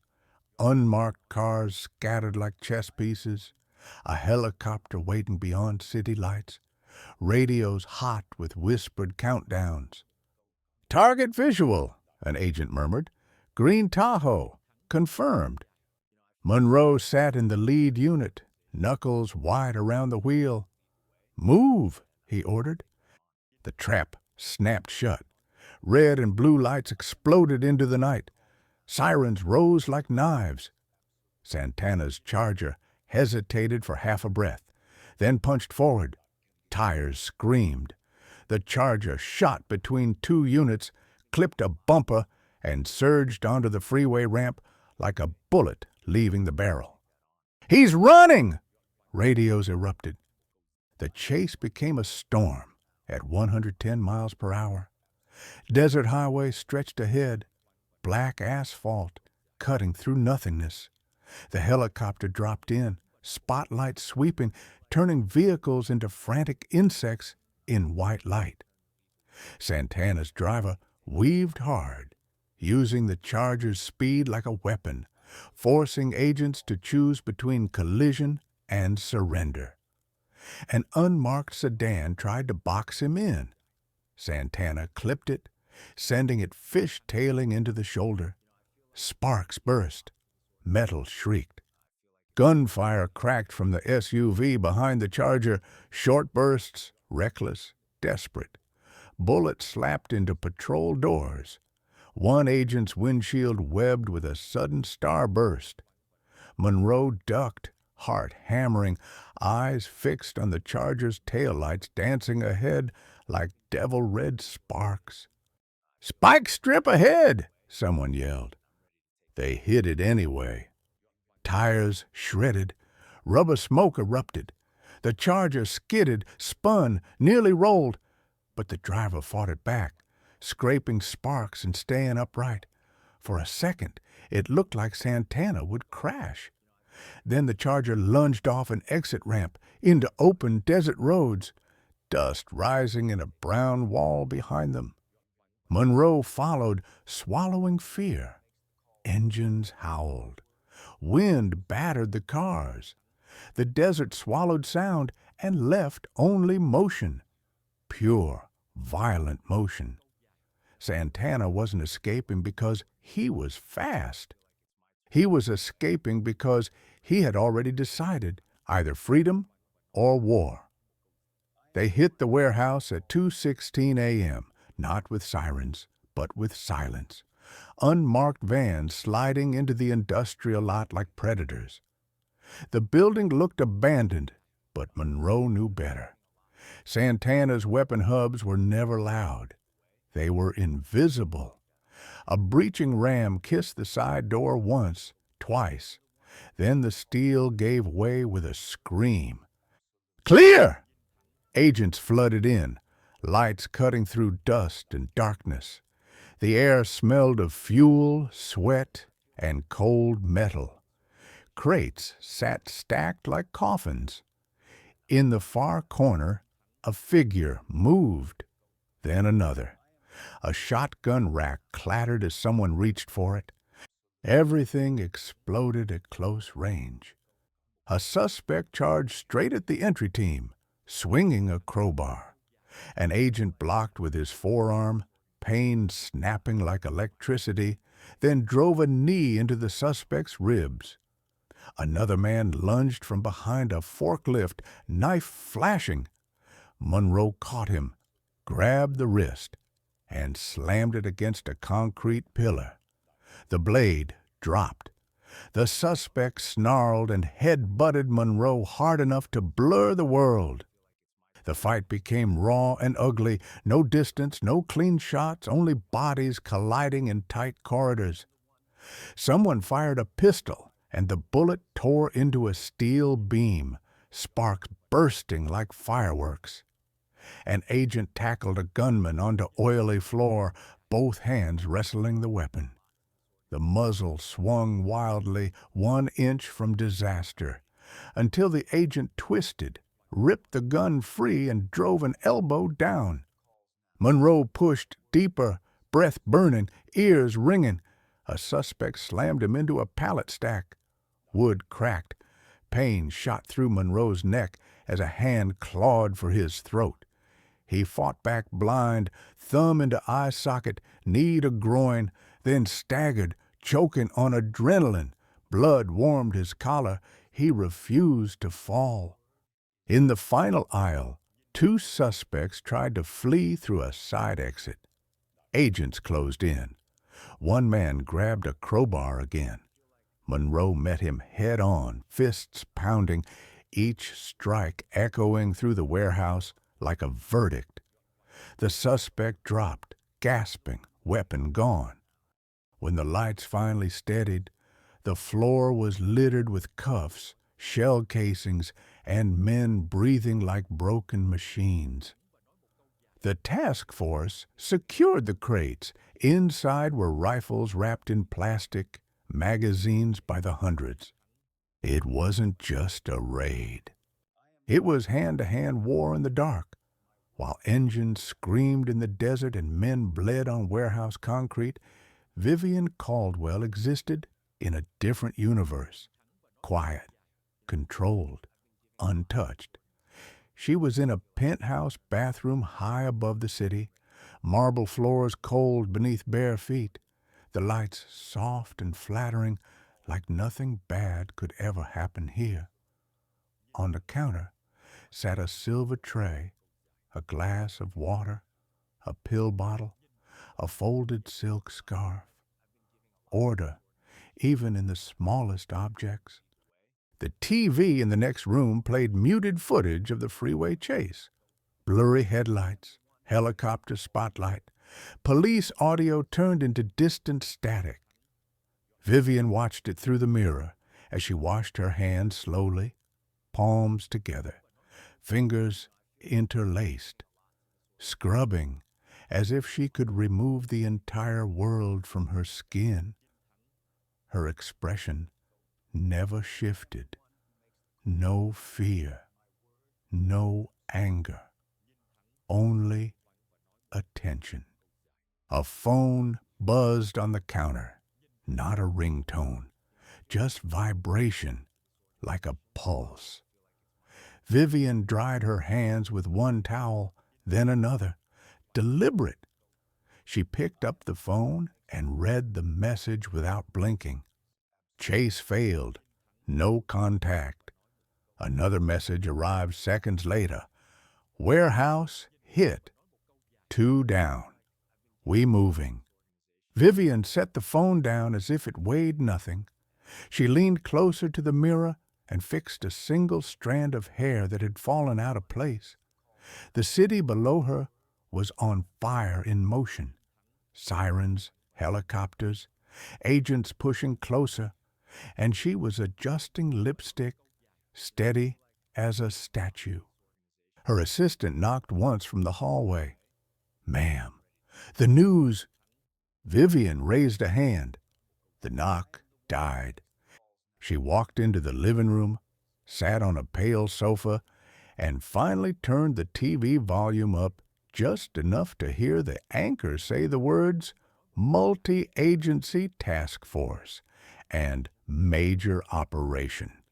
Unmarked cars scattered like chess pieces, a helicopter waiting beyond city lights, radios hot with whispered countdowns. "Target visual," an agent murmured. "Green Tahoe. Confirmed." Monroe sat in the lead unit, knuckles wide around the wheel. "Move," he ordered. The trap snapped shut. Red and blue lights exploded into the night. Sirens rose like knives. Santana's Charger hesitated for half a breath, then punched forward. Tires screamed. The Charger shot between 2 units, clipped a bumper, and surged onto the freeway ramp like a bullet leaving the barrel. "He's running!" Radios erupted. The chase became a storm at 110 miles per hour. Desert highway stretched ahead, black asphalt cutting through nothingness. The helicopter dropped in, spotlight sweeping, turning vehicles into frantic insects in white light. Santana's driver weaved hard, using the Charger's speed like a weapon, forcing agents to choose between collision and surrender. An unmarked sedan tried to box him in. Santana clipped it, sending it fishtailing into the shoulder. Sparks burst. Metal shrieked. Gunfire cracked from the SUV behind the Charger, short bursts, reckless, desperate. Bullets slapped into patrol doors. One agent's windshield webbed with a sudden starburst. Monroe ducked, heart hammering, eyes fixed on the Charger's taillights dancing ahead like devil-red sparks. "Spike strip ahead!" someone yelled. They hit it anyway. Tires shredded. Rubber smoke erupted. The Charger skidded, spun, nearly rolled, but the driver fought it back, scraping sparks and staying upright. For a second, it looked like Santana would crash. Then the Charger lunged off an exit ramp into open desert roads, dust rising in a brown wall behind them. Monroe followed, swallowing fear. Engines howled. Wind battered the cars. The desert swallowed sound and left only motion. Pure, violent motion. Santana wasn't escaping because he was fast. He was escaping because he had already decided either freedom or war. They hit the warehouse at 2:16 a.m., not with sirens, but with silence. Unmarked vans sliding into the industrial lot like predators. The building looked abandoned, but Monroe knew better. Santana's weapon hubs were never loud. They were invisible. A breaching ram kissed the side door once, twice. Then the steel gave way with a scream. "Clear!" Agents flooded in, lights cutting through dust and darkness. The air smelled of fuel, sweat, and cold metal. Crates sat stacked like coffins. In the far corner, a figure moved, then another. A shotgun rack clattered as someone reached for it. Everything exploded at close range. A suspect charged straight at the entry team, swinging a crowbar. An agent blocked with his forearm, pain snapping like electricity, then drove a knee into the suspect's ribs. Another man lunged from behind a forklift, knife flashing. Monroe caught him, grabbed the wrist, and slammed it against a concrete pillar. The blade dropped. The suspect snarled and head-butted Monroe hard enough to blur the world. The fight became raw and ugly, no distance, no clean shots, only bodies colliding in tight corridors. Someone fired a pistol, and the bullet tore into a steel beam, sparks bursting like fireworks. An agent tackled a gunman onto oily floor, both hands wrestling the weapon. The muzzle swung wildly, 1 inch from disaster, until the agent twisted, ripped the gun free, and drove an elbow down. Monroe pushed deeper, breath burning, ears ringing. A suspect slammed him into a pallet stack. Wood cracked. Pain shot through Monroe's neck as a hand clawed for his throat. He fought back blind, thumb into eye socket, knee to groin, then staggered, choking on adrenaline. Blood warmed his collar. He refused to fall. In the final aisle, 2 suspects tried to flee through a side exit. Agents closed in. One man grabbed a crowbar again. Monroe met him head-on, fists pounding, each strike echoing through the warehouse like a verdict. The suspect dropped, gasping, weapon gone. When the lights finally steadied, the floor was littered with cuffs, shell casings, and men breathing like broken machines. The task force secured the crates. Inside were rifles wrapped in plastic, magazines by the hundreds. It wasn't just a raid. It was hand-to-hand war in the dark. While engines screamed in the desert and men bled on warehouse concrete, Vivian Caldwell existed in a different universe. Quiet, controlled, untouched. She was in a penthouse bathroom high above the city, marble floors cold beneath bare feet, the lights soft and flattering like nothing bad could ever happen here. On the counter sat a silver tray, a glass of water, a pill bottle, a folded silk scarf. Order, even in the smallest objects. The TV in the next room played muted footage of the freeway chase. Blurry headlights, helicopter spotlight, police audio turned into distant static. Vivian watched it through the mirror as she washed her hands slowly, palms together, fingers interlaced, scrubbing as if she could remove the entire world from her skin. Her expression never shifted. No fear, no anger, only attention. A phone buzzed on the counter. not a ringtone, just vibration, like a pulse. Vivian dried her hands with one towel, then another, deliberate. She picked up the phone and read the message without blinking. Chase failed. No contact. Another message arrived seconds later. Warehouse hit. 2 down. We moving. Vivian set the phone down as if it weighed nothing. She leaned closer to the mirror and fixed a single strand of hair that had fallen out of place. The city below her was on fire in motion. Sirens, helicopters, agents pushing closer, and she was adjusting lipstick, steady as a statue. Her assistant knocked once from the hallway. "Ma'am, the news." Vivian raised a hand. The knock died. She walked into the living room, sat on a pale sofa, and finally turned the TV volume up just enough to hear the anchor say the words Multi-Agency Task Force and Major Operation.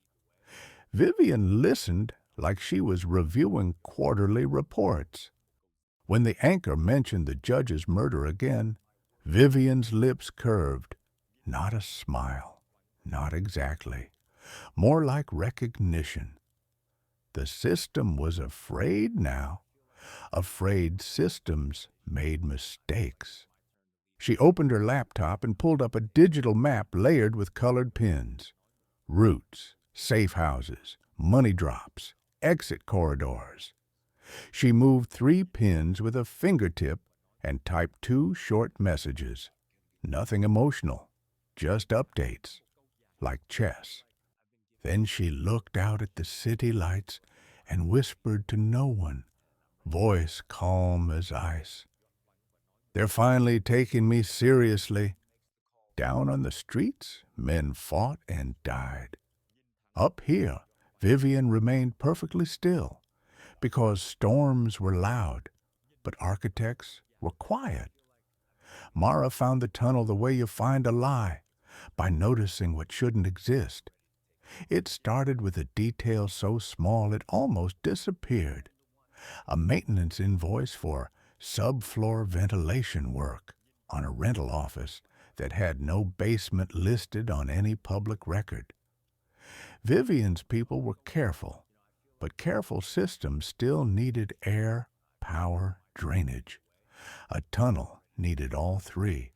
Vivian listened like she was reviewing quarterly reports. When the anchor mentioned the judge's murder again, Vivian's lips curved. Not a smile, not exactly. More like recognition. The system was afraid now, afraid systems made mistakes. She opened her laptop and pulled up a digital map layered with colored pins. Routes, safe houses, money drops, exit corridors. She moved 3 pins with a fingertip and typed 2 short messages. Nothing emotional, just updates, like chess. Then she looked out at the city lights and whispered to no one, voice calm as ice. "They're finally taking me seriously." Down on the streets, men fought and died. Up here, Vivian remained perfectly still, because storms were loud, but architects were quiet. Mara found the tunnel the way you find a lie, by noticing what shouldn't exist. It started with a detail so small it almost disappeared. A maintenance invoice for subfloor ventilation work on a rental office that had no basement listed on any public record. Vivian's people were careful, but careful systems still needed air, power, drainage. A tunnel needed all 3.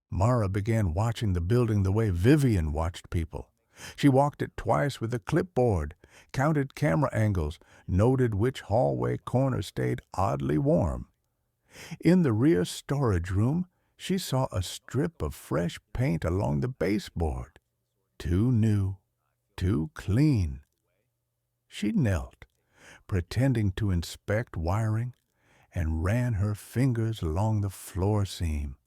Mara began watching the building the way Vivian watched people. She walked it twice with a clipboard, counted camera angles, noted which hallway corner stayed oddly warm. In the rear storage room, she saw a strip of fresh paint along the baseboard. Too new, too clean. She knelt, pretending to inspect wiring, and ran her fingers along the floor seam.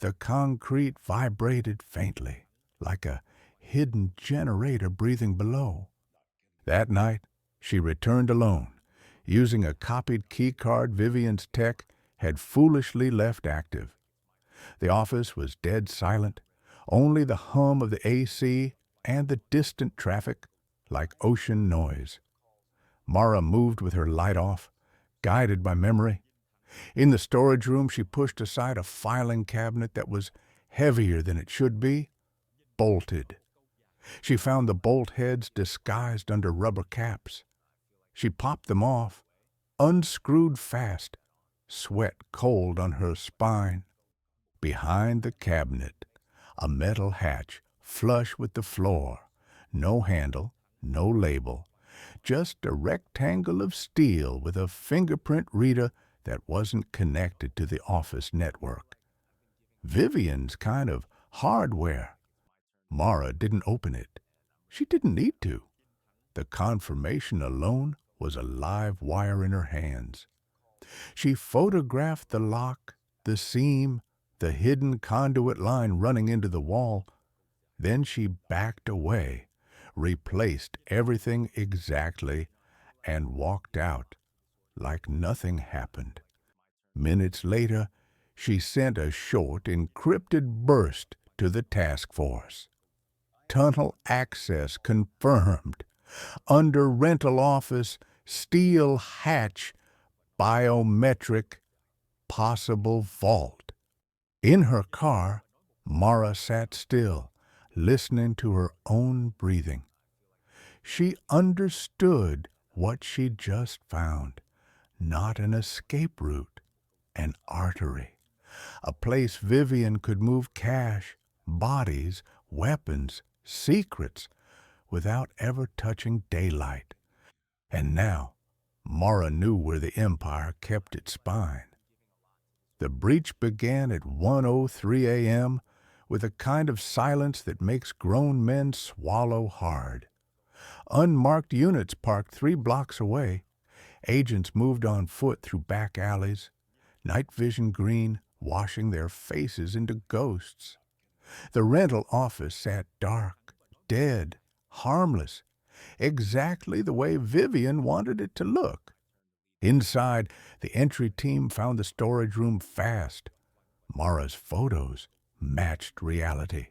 The concrete vibrated faintly, like a hidden generator breathing below. That night, she returned alone, using a copied keycard Vivian's tech had foolishly left active. The office was dead silent, only the hum of the AC and the distant traffic like ocean noise. Mara moved with her light off, guided by memory. In the storage room, she pushed aside a filing cabinet that was heavier than it should be, bolted. She found the bolt heads disguised under rubber caps. She popped them off, unscrewed fast, sweat cold on her spine. Behind the cabinet, a metal hatch flush with the floor, no handle, no label, just a rectangle of steel with a fingerprint reader that wasn't connected to the office network. Vivian's kind of hardware. Mara didn't open it. She didn't need to. The confirmation alone was a live wire in her hands. She photographed the lock, the seam, the hidden conduit line running into the wall. Then she backed away, replaced everything exactly, and walked out like nothing happened. Minutes later, she sent a short, encrypted burst to the task force. Tunnel access confirmed. Under rental office, steel hatch, biometric, possible vault. In her car, Mara sat still, listening to her own breathing. She understood what she'd just found. Not an escape route, an artery. A place Vivian could move cash, bodies, weapons, secrets, without ever touching daylight. And now, Mara knew where the Empire kept its spine. The breach began at 1:03 a.m. with a kind of silence that makes grown men swallow hard. Unmarked units parked 3 blocks away. Agents moved on foot through back alleys, night vision green washing their faces into ghosts. The rental office sat dark, dead, harmless, exactly the way Vivian wanted it to look. Inside, the entry team found the storage room fast. Mara's photos matched reality.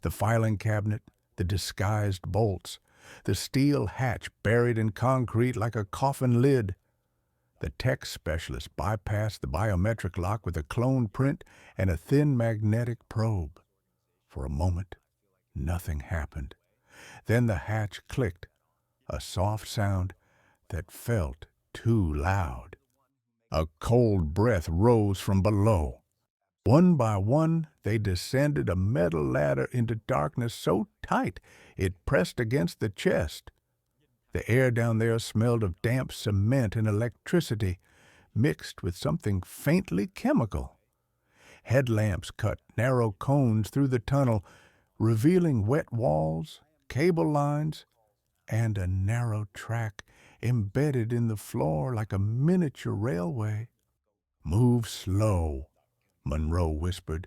The filing cabinet, the disguised bolts, the steel hatch buried in concrete like a coffin lid. The tech specialist bypassed the biometric lock with a clone print and a thin magnetic probe. For a moment, nothing happened. Then the hatch clicked, a soft sound that felt too loud. A cold breath rose from below. One by one, they descended a metal ladder into darkness so tight it pressed against the chest. The air down there smelled of damp cement and electricity, mixed with something faintly chemical. Headlamps cut narrow cones through the tunnel, revealing wet walls, cable lines, and a narrow track embedded in the floor like a miniature railway. "Move slow," Monroe whispered.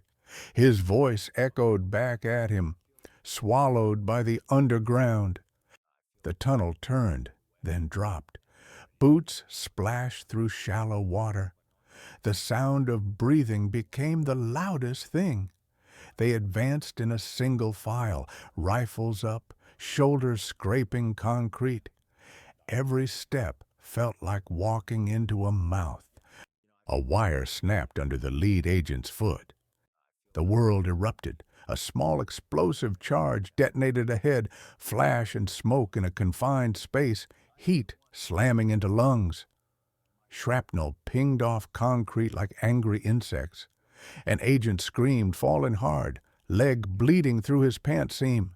His voice echoed back at him, swallowed by the underground. The tunnel turned, then dropped. Boots splashed through shallow water. The sound of breathing became the loudest thing. They advanced in a single file, rifles up, shoulders scraping concrete. Every step felt like walking into a mouth. A wire snapped under the lead agent's foot. The world erupted. A small explosive charge detonated ahead, flash and smoke in a confined space, heat slamming into lungs. Shrapnel pinged off concrete like angry insects. An agent screamed, falling hard, leg bleeding through his pant seam.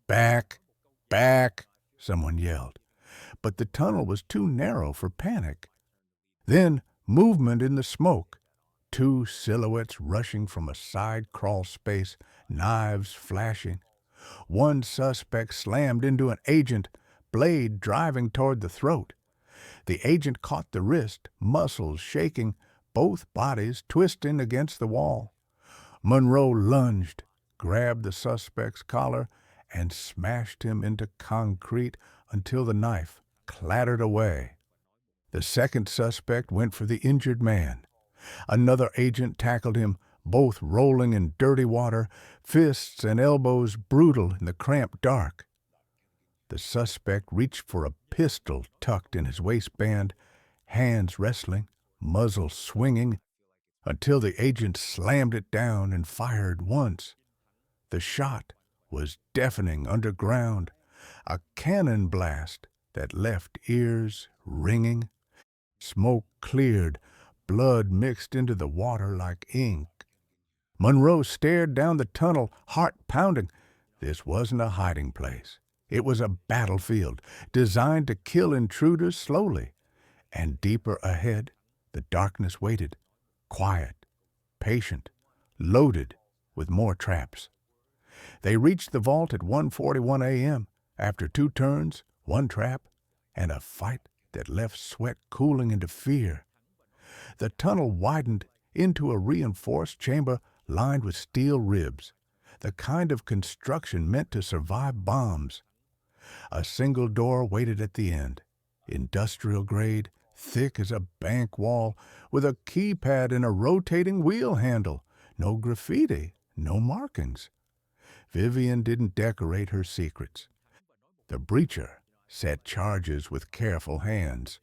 "Back! Back!" someone yelled. But the tunnel was too narrow for panic. Then movement in the smoke. 2 silhouettes rushing from a side crawl space, knives flashing. One suspect slammed into an agent, blade driving toward the throat. The agent caught the wrist, muscles shaking, both bodies twisting against the wall. Monroe lunged, grabbed the suspect's collar, and smashed him into concrete until the knife clattered away. The second suspect went for the injured man. Another agent tackled him, both rolling in dirty water, fists and elbows brutal in the cramped dark. The suspect reached for a pistol tucked in his waistband, hands wrestling, muzzle swinging, until the agent slammed it down and fired once. The shot was deafening underground, a cannon blast that left ears ringing. Smoke cleared, blood mixed into the water like ink. Monroe stared down the tunnel, heart pounding. This wasn't a hiding place. It was a battlefield, designed to kill intruders slowly. And deeper ahead, the darkness waited, quiet, patient, loaded with more traps. They reached the vault at 1:41 a.m., after 2 turns, 1 trap, and a fight that left sweat cooling into fear. The tunnel widened into a reinforced chamber lined with steel ribs, the kind of construction meant to survive bombs. A single door waited at the end, industrial grade, thick as a bank wall, with a keypad and a rotating wheel handle. No graffiti, no markings. Vivian didn't decorate her secrets. The breacher set charges with careful hands.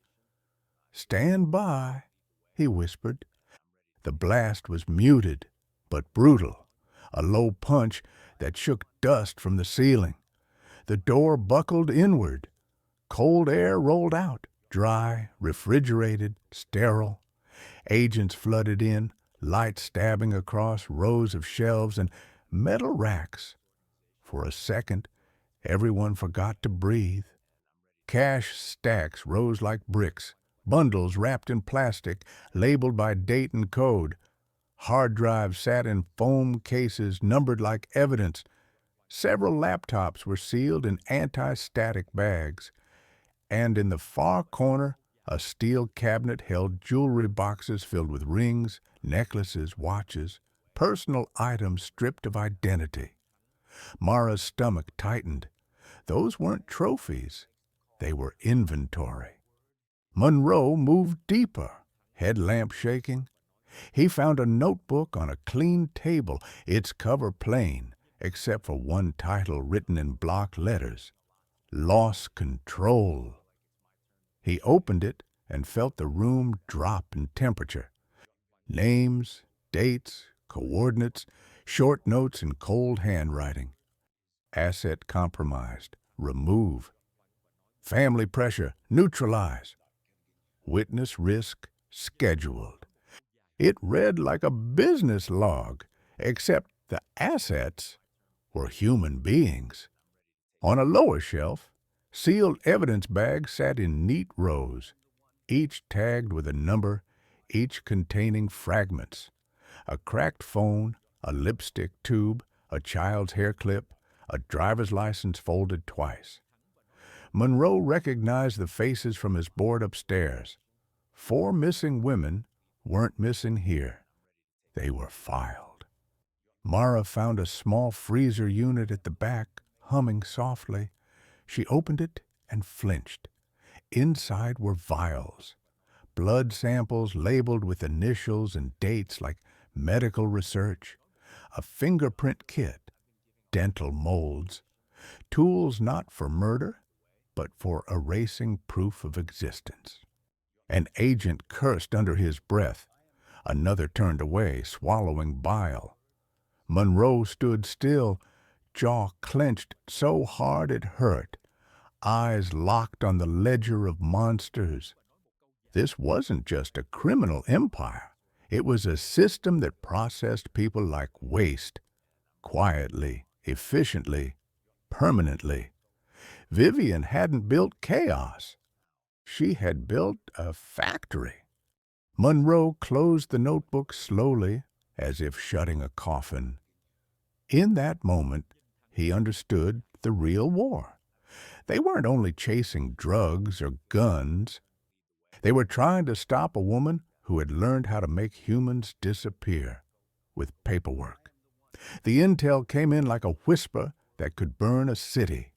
"Stand by," he whispered. The blast was muted, but brutal, a low punch that shook dust from the ceiling. The door buckled inward. Cold air rolled out, dry, refrigerated, sterile. Agents flooded in, light stabbing across rows of shelves and metal racks. For a second, everyone forgot to breathe. Cash stacks rose like bricks, bundles wrapped in plastic, labeled by date and code. Hard drives sat in foam cases numbered like evidence. Several laptops were sealed in anti-static bags. And in the far corner, a steel cabinet held jewelry boxes filled with rings, necklaces, watches, personal items stripped of identity. Mara's stomach tightened. Those weren't trophies. They were inventory. Monroe moved deeper, headlamp shaking. He found a notebook on a clean table, its cover plain, except for one title written in block letters: Lost Control. He opened it and felt the room drop in temperature. Names, dates, coordinates, short notes in cold handwriting. Asset compromised. Remove. Family pressure. Neutralize. Witness risk. Scheduled. It read like a business log, except the assets were human beings. On a lower shelf, sealed evidence bags sat in neat rows, each tagged with a number, each containing fragments: a cracked phone, a lipstick tube, a child's hair clip, a driver's license folded twice. Monroe recognized the faces from his board upstairs. 4 missing women weren't missing here. They were filed. Mara found a small freezer unit at the back, humming softly. She opened it and flinched. Inside were vials, blood samples labeled with initials and dates like medical research, a fingerprint kit, dental molds, tools not for murder, but for erasing proof of existence. An agent cursed under his breath. Another turned away, swallowing bile. Monroe stood still, jaw clenched so hard it hurt, eyes locked on the ledger of monsters. This wasn't just a criminal empire. It was a system that processed people like waste, quietly, efficiently, permanently. Vivian hadn't built chaos. She had built a factory. Monroe closed the notebook slowly, as if shutting a coffin. In that moment, he understood the real war. They weren't only chasing drugs or guns. They were trying to stop a woman who had learned how to make humans disappear with paperwork. The intel came in like a whisper that could burn a city.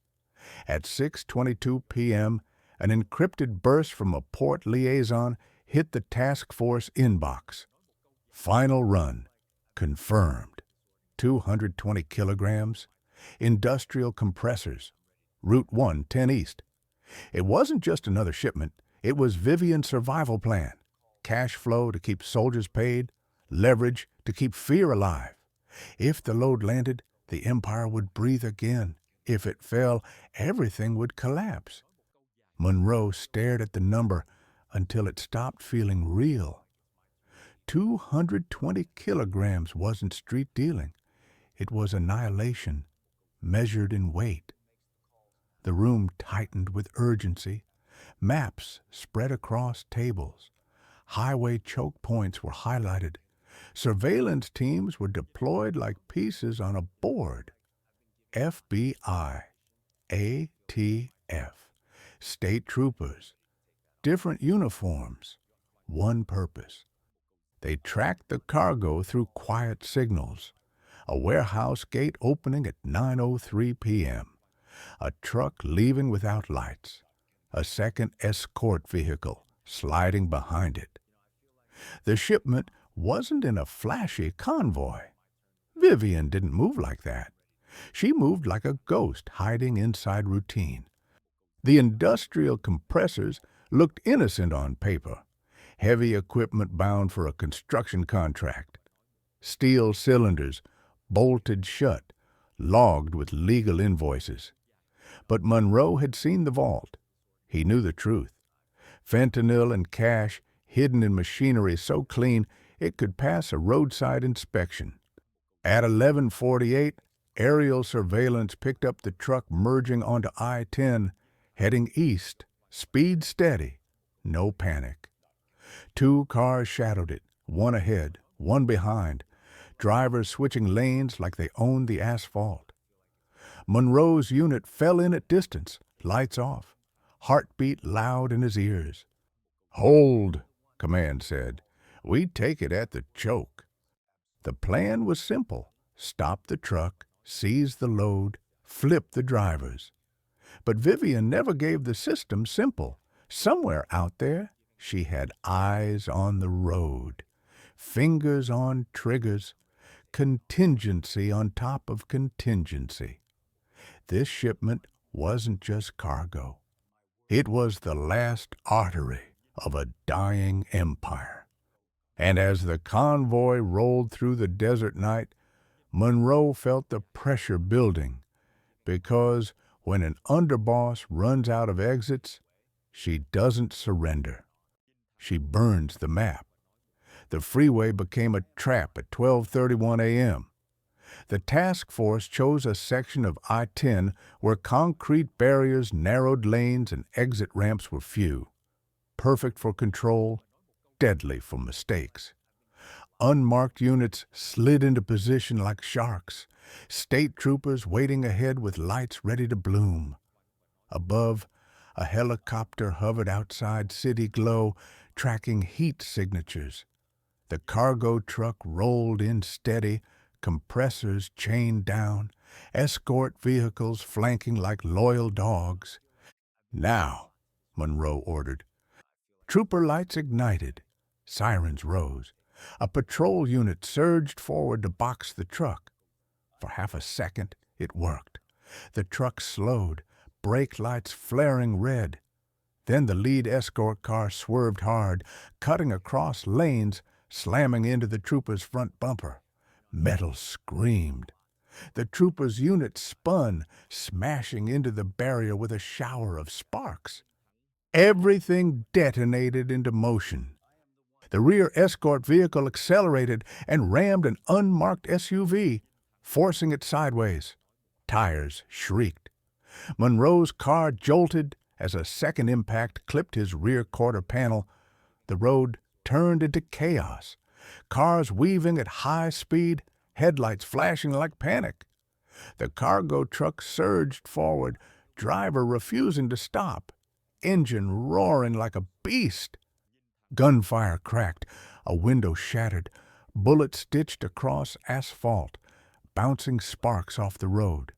At 6:22 p.m., an encrypted burst from a port liaison hit the task force inbox. Final run. Confirmed. 220 kilograms. Industrial compressors. Route 1, 10 East. It wasn't just another shipment. It was Vivian's survival plan. Cash flow to keep soldiers paid. Leverage to keep fear alive. If the load landed, the empire would breathe again. If it fell, everything would collapse. Monroe stared at the number until it stopped feeling real. 220 kilograms wasn't street dealing. It was annihilation, measured in weight. The room tightened with urgency. Maps spread across tables. Highway choke points were highlighted. Surveillance teams were deployed like pieces on a board. FBI, ATF, state troopers, different uniforms, one purpose. They tracked the cargo through quiet signals. A warehouse gate opening at 9:03 p.m. A truck leaving without lights. A second escort vehicle sliding behind it. The shipment wasn't in a flashy convoy. Vivian didn't move like that. She moved like a ghost hiding inside routine. The industrial compressors looked innocent on paper. Heavy equipment bound for a construction contract. Steel cylinders, bolted shut, logged with legal invoices. But Monroe had seen the vault. He knew the truth. Fentanyl and cash hidden in machinery so clean it could pass a roadside inspection. At 11:48, aerial surveillance picked up the truck merging onto I-10, heading east, speed steady, no panic. 2 cars shadowed it, one ahead, one behind, drivers switching lanes like they owned the asphalt. Monroe's unit fell in at distance, lights off, heartbeat loud in his ears. "Hold," command said. "We take it at the choke." The plan was simple. Stop the truck, seize the load, flip the drivers. But Vivian never gave the system simple. Somewhere out there, she had eyes on the road, fingers on triggers, contingency on top of contingency. This shipment wasn't just cargo. It was the last artery of a dying empire. And as the convoy rolled through the desert night, Monroe felt the pressure building, because when an underboss runs out of exits, she doesn't surrender. She burns the map. The freeway became a trap at 12:31 a.m. The task force chose a section of I-10 where concrete barriers, narrowed lanes, and exit ramps were few. Perfect for control, deadly for mistakes. Unmarked units slid into position like sharks, state troopers waiting ahead with lights ready to bloom. Above, a helicopter hovered outside City Glow, tracking heat signatures. The cargo truck rolled in steady, compressors chained down, escort vehicles flanking like loyal dogs. "Now," Monroe ordered. Trooper lights ignited. Sirens rose. A patrol unit surged forward to box the truck. For half a second, it worked. The truck slowed, brake lights flaring red. Then the lead escort car swerved hard, cutting across lanes, slamming into the trooper's front bumper. Metal screamed. The trooper's unit spun, smashing into the barrier with a shower of sparks. Everything detonated into motion. The rear escort vehicle accelerated and rammed an unmarked SUV, forcing it sideways. Tires shrieked. Monroe's car jolted as a second impact clipped his rear quarter panel. The road turned into chaos. Cars weaving at high speed, headlights flashing like panic. The cargo truck surged forward, driver refusing to stop, engine roaring like a beast. Gunfire cracked, a window shattered, bullets stitched across asphalt, bouncing sparks off the road.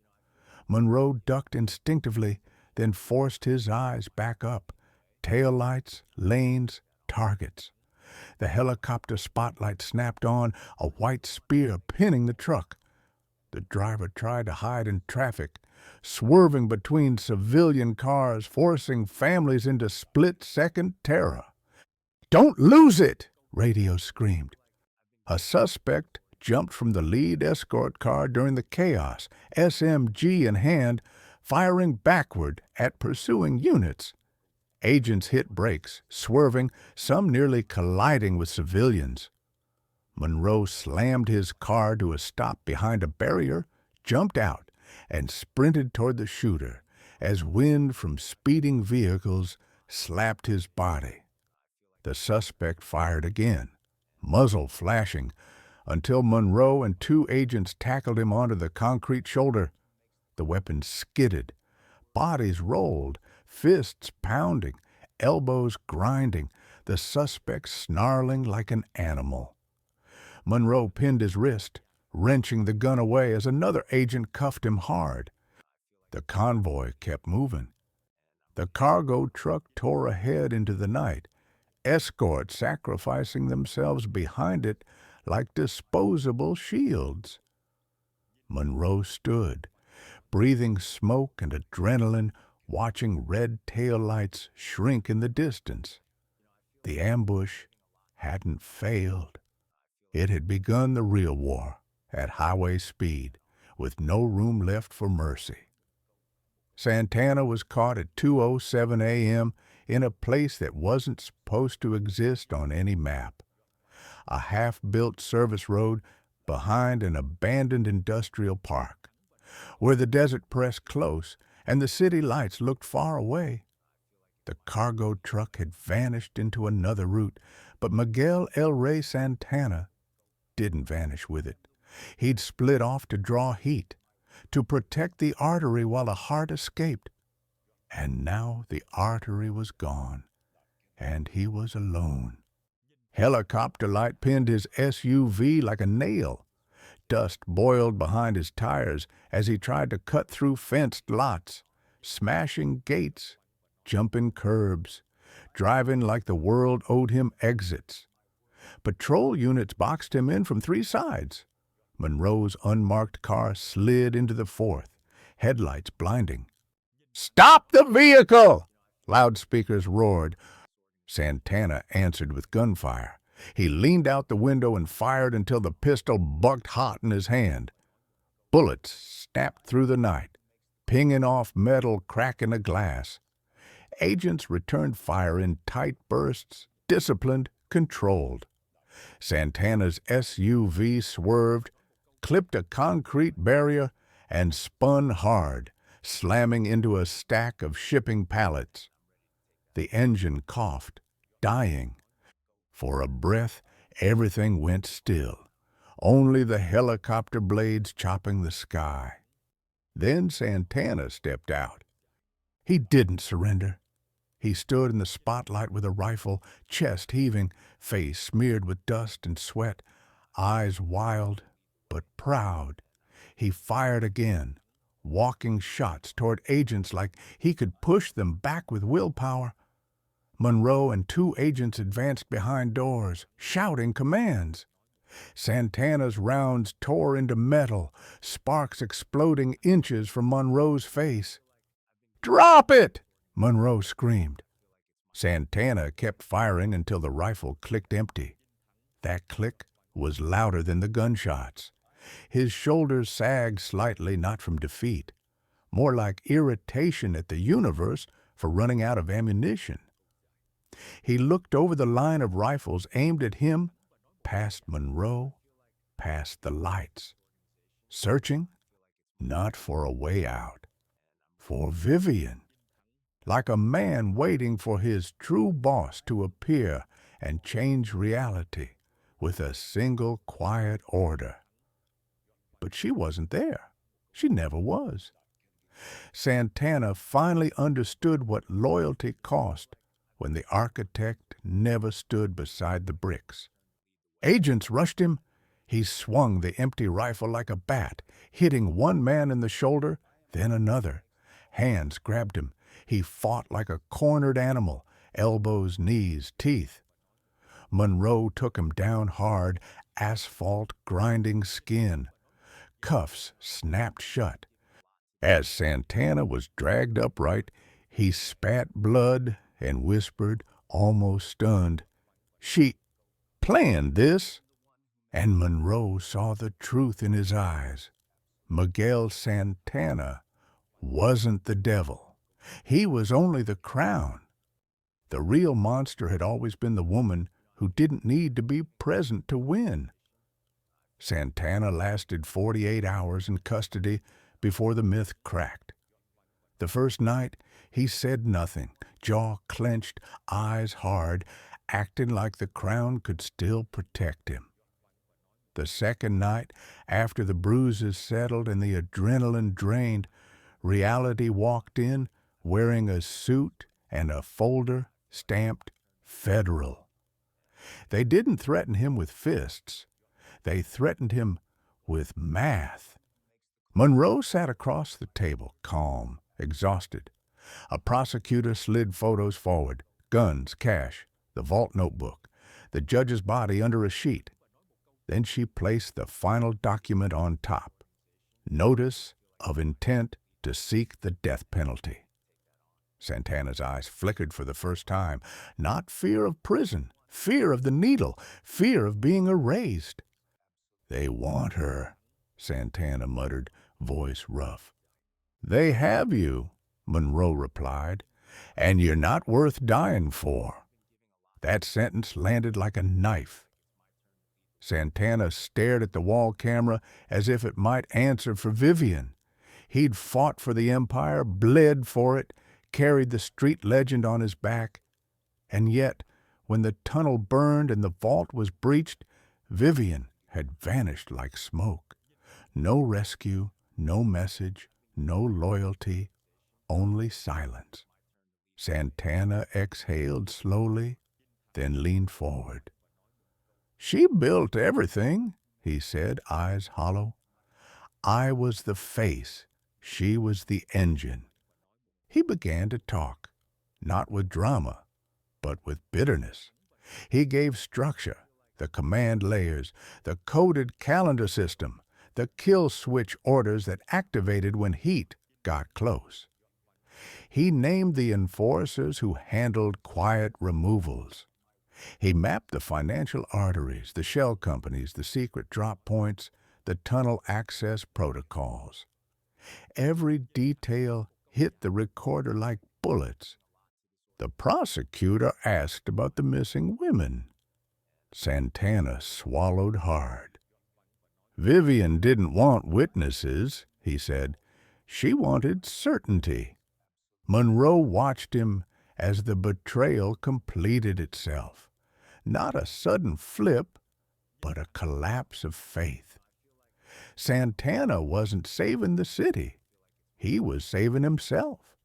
Monroe ducked instinctively, then forced his eyes back up. Taillights, lanes, targets. The helicopter spotlight snapped on, a white spear pinning the truck. The driver tried to hide in traffic, swerving between civilian cars, forcing families into split-second terror. "Don't lose it!" radio screamed. A suspect jumped from the lead escort car during the chaos, SMG in hand, firing backward at pursuing units. Agents hit brakes, swerving, some nearly colliding with civilians. Monroe slammed his car to a stop behind a barrier, jumped out, and sprinted toward the shooter as wind from speeding vehicles slapped his body. The suspect fired again, muzzle flashing, until Monroe and 2 agents tackled him onto the concrete shoulder. The weapon skidded. Bodies rolled, fists pounding, elbows grinding, the suspect snarling like an animal. Monroe pinned his wrist, wrenching the gun away as another agent cuffed him hard. The convoy kept moving. The cargo truck tore ahead into the night, escorts sacrificing themselves behind it like disposable shields. Monroe stood, breathing smoke and adrenaline, watching red taillights shrink in the distance. The ambush hadn't failed. It had begun the real war at highway speed, with no room left for mercy. Santana was caught at 2:07 a.m. in a place that wasn't supposed to exist on any map. A half-built service road behind an abandoned industrial park, where the desert pressed close and the city lights looked far away. The cargo truck had vanished into another route, but Miguel El Rey Santana didn't vanish with it. He'd split off to draw heat, to protect the artery while the heart escaped. And now the artery was gone, and he was alone. Helicopter light pinned his SUV like a nail. Dust boiled behind his tires as he tried to cut through fenced lots, smashing gates, jumping curbs, driving like the world owed him exits. Patrol units boxed him in from 3 sides. Monroe's unmarked car slid into the 4th, headlights blinding. "Stop the vehicle!" Loudspeakers roared. Santana answered with gunfire. He leaned out the window and fired until the pistol bucked hot in his hand. Bullets snapped through the night, pinging off metal, cracking a glass. Agents returned fire in tight bursts, disciplined, controlled. Santana's SUV swerved, clipped a concrete barrier, and spun hard, slamming into a stack of shipping pallets. The engine coughed, dying. For a breath, everything went still, only the helicopter blades chopping the sky. Then Santana stepped out. He didn't surrender. He stood in the spotlight with a rifle, chest heaving, face smeared with dust and sweat, eyes wild but proud. He fired again, walking shots toward agents like he could push them back with willpower. Monroe and 2 agents advanced behind doors, shouting commands. Santana's rounds tore into metal, sparks exploding inches from Monroe's face. "Drop it!" Monroe screamed. Santana kept firing until the rifle clicked empty. That click was louder than the gunshots. His shoulders sagged slightly, not from defeat, more like irritation at the universe for running out of ammunition. He looked over the line of rifles aimed at him, past Monroe, past the lights, searching, not for a way out, for Vivian, like a man waiting for his true boss to appear and change reality with a single quiet order. But she wasn't there. She never was. Santana finally understood what loyalty cost when the architect never stood beside the bricks. Agents rushed him. He swung the empty rifle like a bat, hitting one man in the shoulder, then another. Hands grabbed him. He fought like a cornered animal, elbows, knees, teeth. Monroe took him down hard, asphalt grinding skin. Cuffs snapped shut. As Santana was dragged upright, he spat blood and whispered, almost stunned, "She planned this." And Monroe saw the truth in his eyes. Miguel Santana wasn't the devil. He was only the crown. The real monster had always been the woman who didn't need to be present to win. Santana lasted 48 hours in custody before the myth cracked. The first night, he said nothing, jaw clenched, eyes hard, acting like the crown could still protect him. The second night, after the bruises settled and the adrenaline drained, reality walked in wearing a suit and a folder stamped Federal. They didn't threaten him with fists. They threatened him with math. Monroe sat across the table, calm, exhausted. A prosecutor slid photos forward, guns, cash, the vault notebook, the judge's body under a sheet. Then she placed the final document on top. Notice of intent to seek the death penalty. Santana's eyes flickered for the first time. Not fear of prison, fear of the needle, fear of being erased. "They want her," Santana muttered, voice rough. "They have you," Monroe replied, "and you're not worth dying for." That sentence landed like a knife. Santana stared at the wall camera as if it might answer for Vivian. He'd fought for the Empire, bled for it, carried the street legend on his back. And yet, when the tunnel burned and the vault was breached, Vivian had vanished like smoke. No rescue, no message, no loyalty, only silence. Santana exhaled slowly, then leaned forward. "She built everything," he said, eyes hollow. "I was the face, she was the engine." He began to talk, not with drama, but with bitterness. He gave structure, the command layers, the coded calendar system, the kill switch orders that activated when heat got close. He named the enforcers who handled quiet removals. He mapped the financial arteries, the shell companies, the secret drop points, the tunnel access protocols. Every detail hit the recorder like bullets. The prosecutor asked about the missing women. Santana swallowed hard. "Vivian didn't want witnesses," he said. "She wanted certainty." Monroe watched him as the betrayal completed itself. Not a sudden flip, but a collapse of faith. Santana wasn't saving the city. He was saving himself.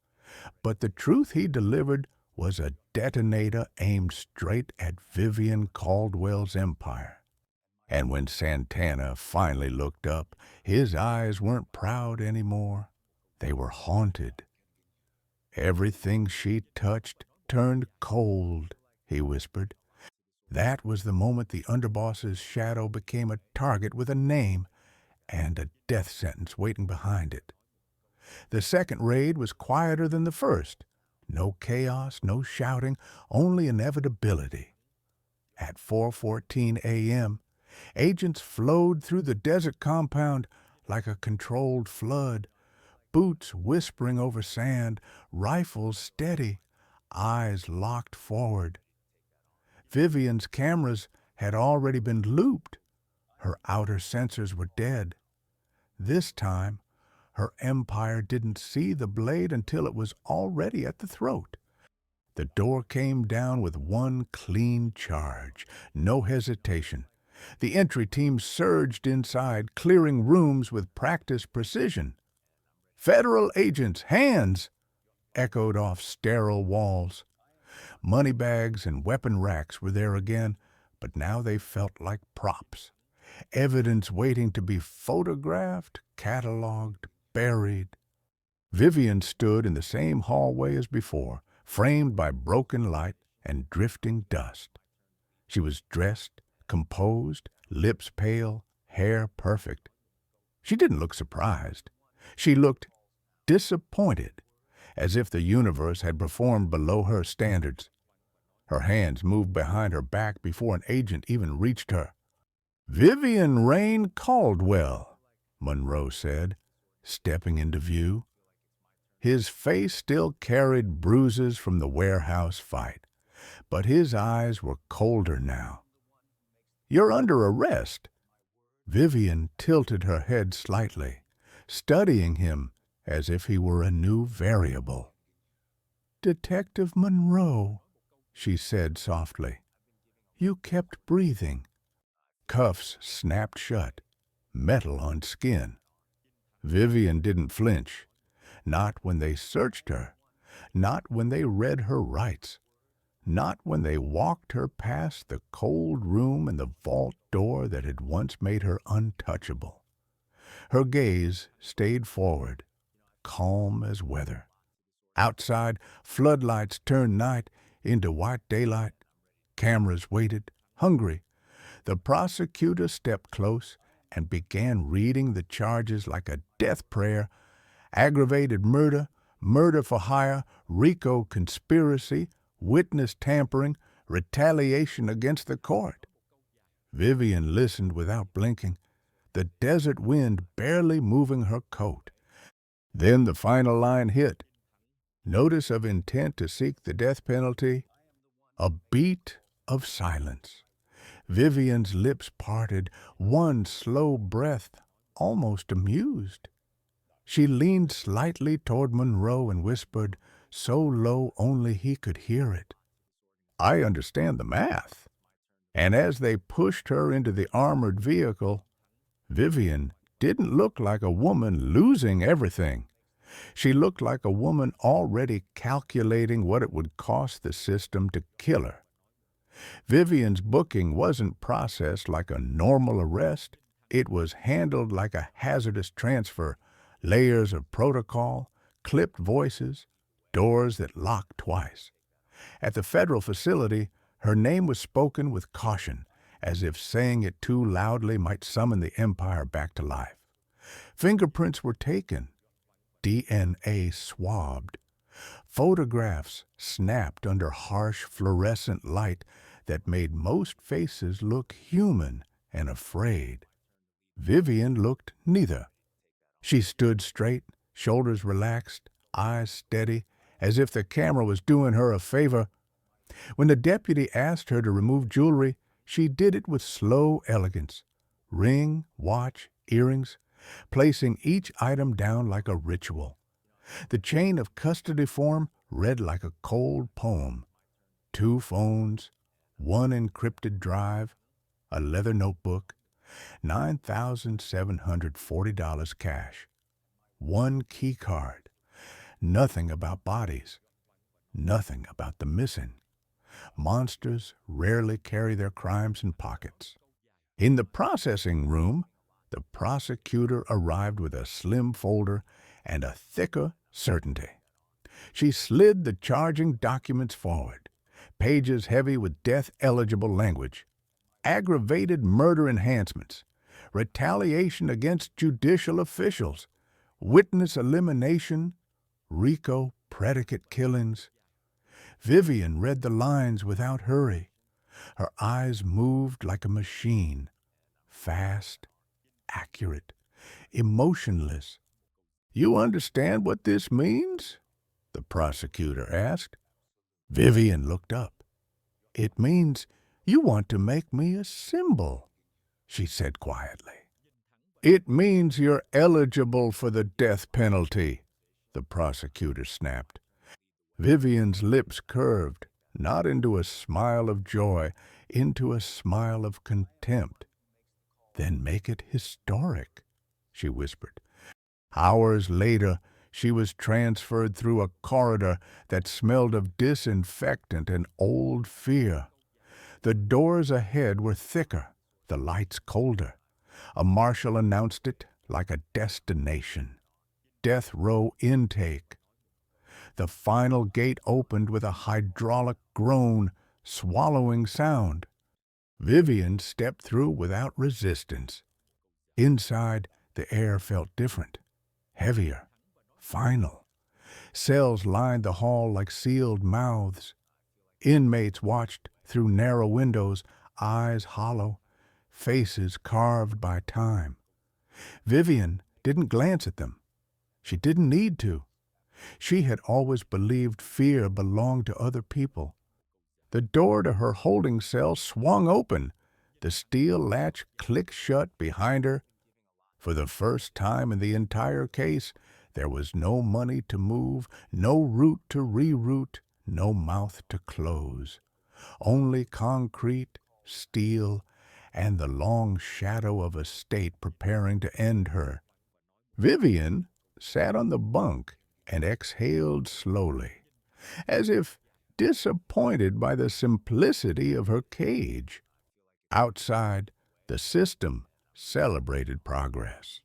But the truth he delivered was a detonator aimed straight at Vivian Caldwell's empire. And when Santana finally looked up, his eyes weren't proud anymore. They were haunted. "Everything she touched turned cold," he whispered. That was the moment the underboss's shadow became a target with a name and a death sentence waiting behind it. The second raid was quieter than the first. No chaos, no shouting, only inevitability. At 4:14 a.m., agents flowed through the desert compound like a controlled flood, boots whispering over sand, rifles steady, eyes locked forward. Vivian's cameras had already been looped. Her outer sensors were dead. This time, her empire didn't see the blade until it was already at the throat. The door came down with one clean charge, no hesitation. The entry team surged inside, clearing rooms with practiced precision. "Federal agents, hands!" echoed off sterile walls. Moneybags and weapon racks were there again, but now they felt like props. Evidence waiting to be photographed, cataloged, buried. Vivian stood in the same hallway as before, framed by broken light and drifting dust. She was dressed, composed, lips pale, hair perfect. She didn't look surprised. She looked disappointed, as if the universe had performed below her standards. Her hands moved behind her back before an agent even reached her. "Vivian Rayne Caldwell," Monroe said, stepping into view. His face still carried bruises from the warehouse fight, but his eyes were colder now. "You're under arrest." Vivian tilted her head slightly, studying him as if he were a new variable. "Detective Monroe," she said softly. "You kept breathing." Cuffs snapped shut, metal on skin. Vivian didn't flinch, not when they searched her, not when they read her rights, not when they walked her past the cold room and the vault door that had once made her untouchable. Her gaze stayed forward, calm as weather. Outside, floodlights turned night into white daylight. Cameras waited, hungry. The prosecutor stepped close, and began reading the charges like a death prayer: aggravated murder, murder for hire, RICO conspiracy, witness tampering, retaliation against the court. Vivian listened without blinking, the desert wind barely moving her coat. Then the final line hit. Notice of intent to seek the death penalty. A beat of silence. Vivian's lips parted, one slow breath, almost amused. She leaned slightly toward Monroe and whispered, so low only he could hear it, "I understand the math." And as they pushed her into the armored vehicle, Vivian didn't look like a woman losing everything. She looked like a woman already calculating what it would cost the system to kill her. Vivian's booking wasn't processed like a normal arrest. It was handled like a hazardous transfer, layers of protocol, clipped voices, doors that locked twice. At the federal facility, her name was spoken with caution, as if saying it too loudly might summon the empire back to life. Fingerprints were taken, DNA swabbed, photographs snapped under harsh fluorescent light that made most faces look human and afraid. Vivian looked neither. She stood straight, shoulders relaxed, eyes steady, as if the camera was doing her a favor. When the deputy asked her to remove jewelry, she did it with slow elegance. Ring, watch, earrings, placing each item down like a ritual. The chain of custody form read like a cold poem. 2 phones, 1 encrypted drive, a leather notebook, $9,740 cash, 1 key card, nothing about bodies, nothing about the missing. Monsters rarely carry their crimes in pockets. In the processing room, the prosecutor arrived with a slim folder and a thicker certainty. She slid the charging documents forward, pages heavy with death-eligible language. Aggravated murder enhancements, retaliation against judicial officials, witness elimination, RICO predicate killings. Vivian read the lines without hurry. Her eyes moved like a machine, fast, accurate, emotionless. "You understand what this means?" the prosecutor asked. Vivian looked up. "It means you want to make me a symbol," she said quietly. "It means you're eligible for the death penalty," the prosecutor snapped. Vivian's lips curved, not into a smile of joy, into a smile of contempt. "Then make it historic," she whispered. Hours later, she was transferred through a corridor that smelled of disinfectant and old fear. The doors ahead were thicker, the lights colder. A marshal announced it like a destination. Death row intake. The final gate opened with a hydraulic groan, swallowing sound. Vivian stepped through without resistance. Inside, the air felt different, heavier, final. Cells lined the hall like sealed mouths. Inmates watched through narrow windows, eyes hollow, faces carved by time. Vivian didn't glance at them. She didn't need to. She had always believed fear belonged to other people. The door to her holding cell swung open. The steel latch clicked shut behind her. For the first time in the entire case, there was no money to move, no route to reroute, no mouth to close. Only concrete, steel, and the long shadow of a state preparing to end her. Vivian sat on the bunk and exhaled slowly, as if disappointed by the simplicity of her cage. Outside, the system celebrated progress.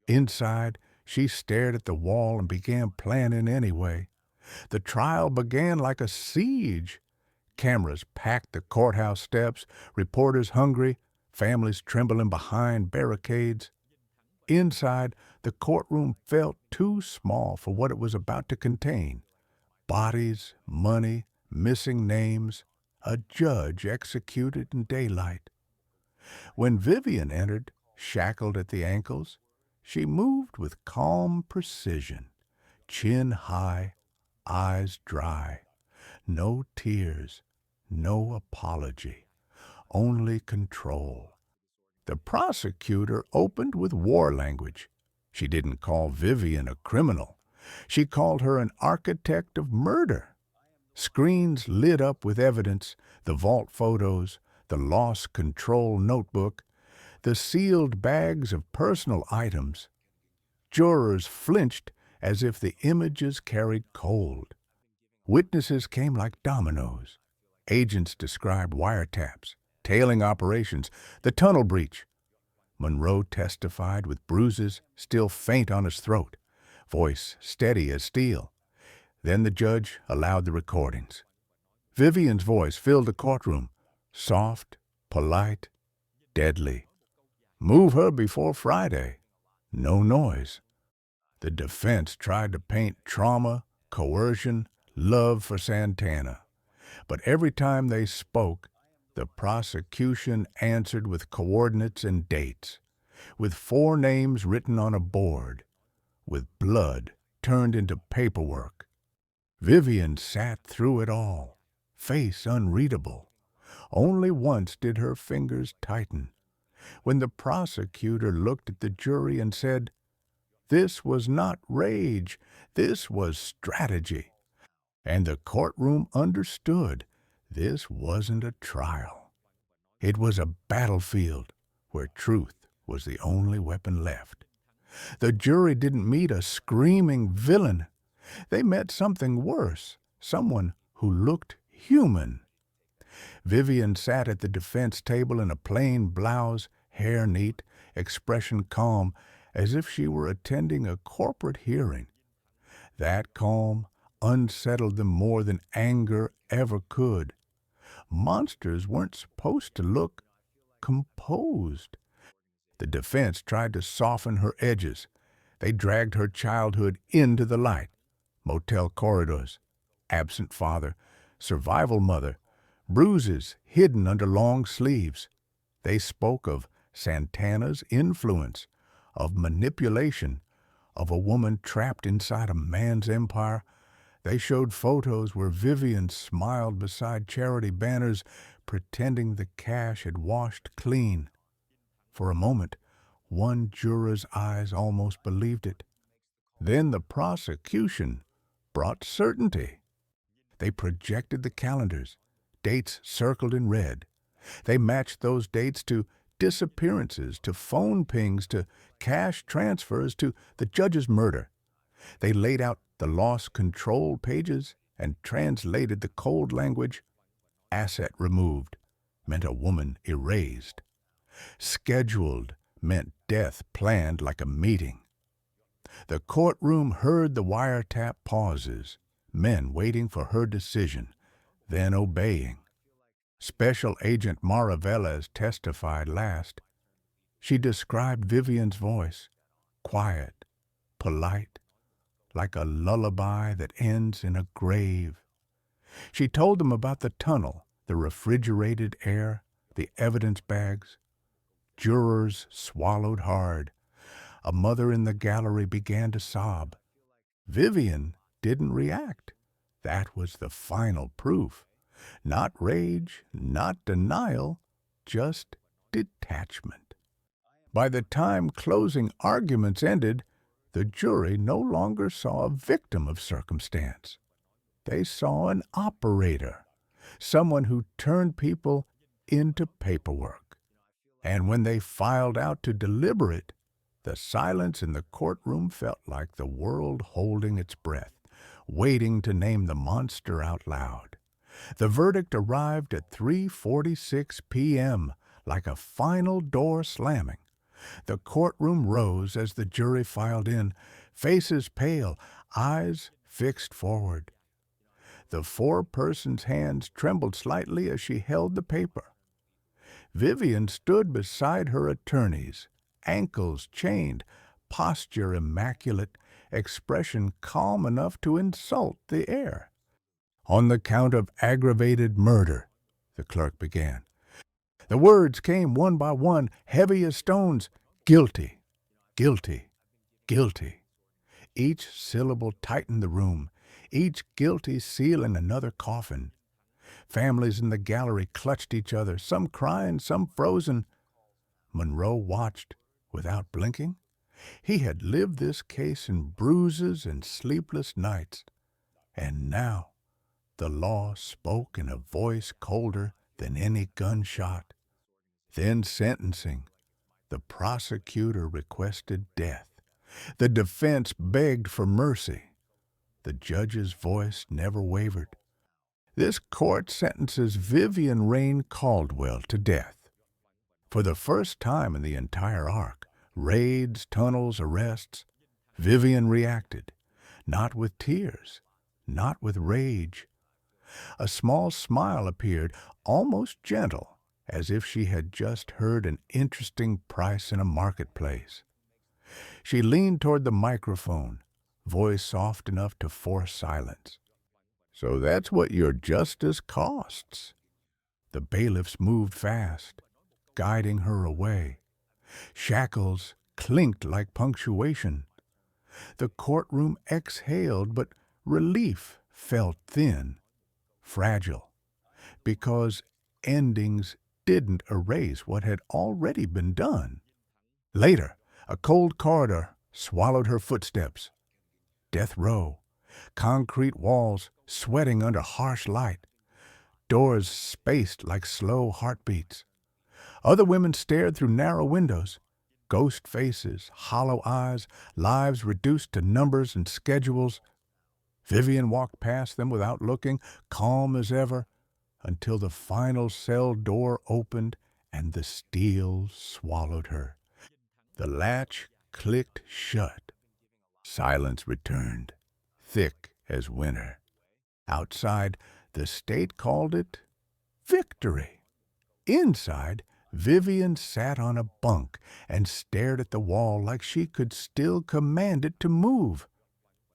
Inside, she stared at the wall and began planning anyway. The trial began like a siege. Cameras packed the courthouse steps, reporters hungry, families trembling behind barricades. Inside, the courtroom felt too small for what it was about to contain. Bodies, money, missing names, a judge executed in daylight. When Vivian entered, shackled at the ankles, she moved with calm precision, chin high, eyes dry. No tears, no apology, only control. The prosecutor opened with war language. She didn't call Vivian a criminal. She called her an architect of murder. Screens lit up with evidence, the vault photos, the lost control notebook, the sealed bags of personal items. Jurors flinched as if the images carried cold. Witnesses came like dominoes. Agents described wiretaps, tailing operations, the tunnel breach. Monroe testified with bruises still faint on his throat, voice steady as steel. Then the judge allowed the recordings. Vivian's voice filled the courtroom, soft, polite, deadly. Move her before Friday. No noise. The defense tried to paint trauma, coercion, love for Santana. But every time they spoke, the prosecution answered with coordinates and dates, with 4 names written on a board, with blood turned into paperwork. Vivian sat through it all, face unreadable. Only once did her fingers tighten, when the prosecutor looked at the jury and said, "This was not rage, this was strategy." And the courtroom understood this wasn't a trial. It was a battlefield where truth was the only weapon left. The jury didn't meet a screaming villain. They met something worse, someone who looked human. Vivian sat at the defense table in a plain blouse, hair neat, expression calm, as if she were attending a corporate hearing. That calm unsettled them more than anger ever could. Monsters weren't supposed to look composed. The defense tried to soften her edges. They dragged her childhood into the light. Motel corridors, absent father, survival mother, bruises hidden under long sleeves. They spoke of Santana's influence, of manipulation, of a woman trapped inside a man's empire. They showed photos where Vivian smiled beside charity banners, pretending the cash had washed clean. For a moment, one juror's eyes almost believed it. Then the prosecution brought certainty. They projected the calendars, dates circled in red. They matched those dates to disappearances, to phone pings, to cash transfers, to the judge's murder. They laid out the lost control pages and translated the cold language. Asset removed meant a woman erased. Scheduled meant death planned like a meeting. The courtroom heard the wiretap pauses, men waiting for her decision, then obeying. Special Agent Mara Velez testified last. She described Vivian's voice, quiet, polite, like a lullaby that ends in a grave. She told them about the tunnel, the refrigerated air, the evidence bags. Jurors swallowed hard. A mother in the gallery began to sob. Vivian didn't react. That was the final proof. Not rage, not denial, just detachment. By the time closing arguments ended, the jury no longer saw a victim of circumstance. They saw an operator, someone who turned people into paperwork. And when they filed out to deliberate, the silence in the courtroom felt like the world holding its breath, waiting to name the monster out loud. The verdict arrived at 3:46 p.m., like a final door slamming. The courtroom rose as the jury filed in, faces pale, eyes fixed forward. The foreperson's hands trembled slightly as she held the paper. Vivian stood beside her attorneys, ankles chained, posture immaculate, expression calm enough to insult the air. "On the count of aggravated murder," the clerk began. The words came one by one, heavy as stones. Guilty, guilty, guilty. Each syllable tightened the room, each guilty seal in another coffin. Families in the gallery clutched each other, some crying, some frozen. Monroe watched without blinking. He had lived this case in bruises and sleepless nights. And now the law spoke in a voice colder than any gunshot. Then sentencing. The prosecutor requested death. The defense begged for mercy. The judge's voice never wavered. This court sentences Vivian Rayne Caldwell to death. For the first time in the entire arc, raids, tunnels, arrests, Vivian reacted, not with tears, not with rage. A small smile appeared, almost gentle, as if she had just heard an interesting price in a marketplace. She leaned toward the microphone, voice soft enough to force silence. "So that's what your justice costs." The bailiffs moved fast, guiding her away. Shackles clinked like punctuation. The courtroom exhaled, but relief felt thin, fragile, because endings didn't erase what had already been done. Later, a cold corridor swallowed her footsteps. Death row, concrete walls sweating under harsh light, doors spaced like slow heartbeats. Other women stared through narrow windows, ghost faces, hollow eyes, lives reduced to numbers and schedules. Vivian walked past them without looking, calm as ever, until the final cell door opened and the steel swallowed her. The latch clicked shut. Silence returned, thick as winter. Outside, the state called it victory. Inside, Vivian sat on a bunk and stared at the wall like she could still command it to move.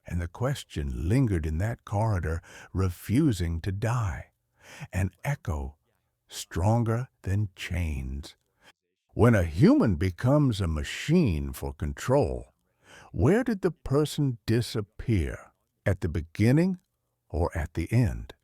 And the question lingered in that corridor, refusing to die. An echo stronger than chains. When a human becomes a machine for control, where did the person disappear? At the beginning or at the end?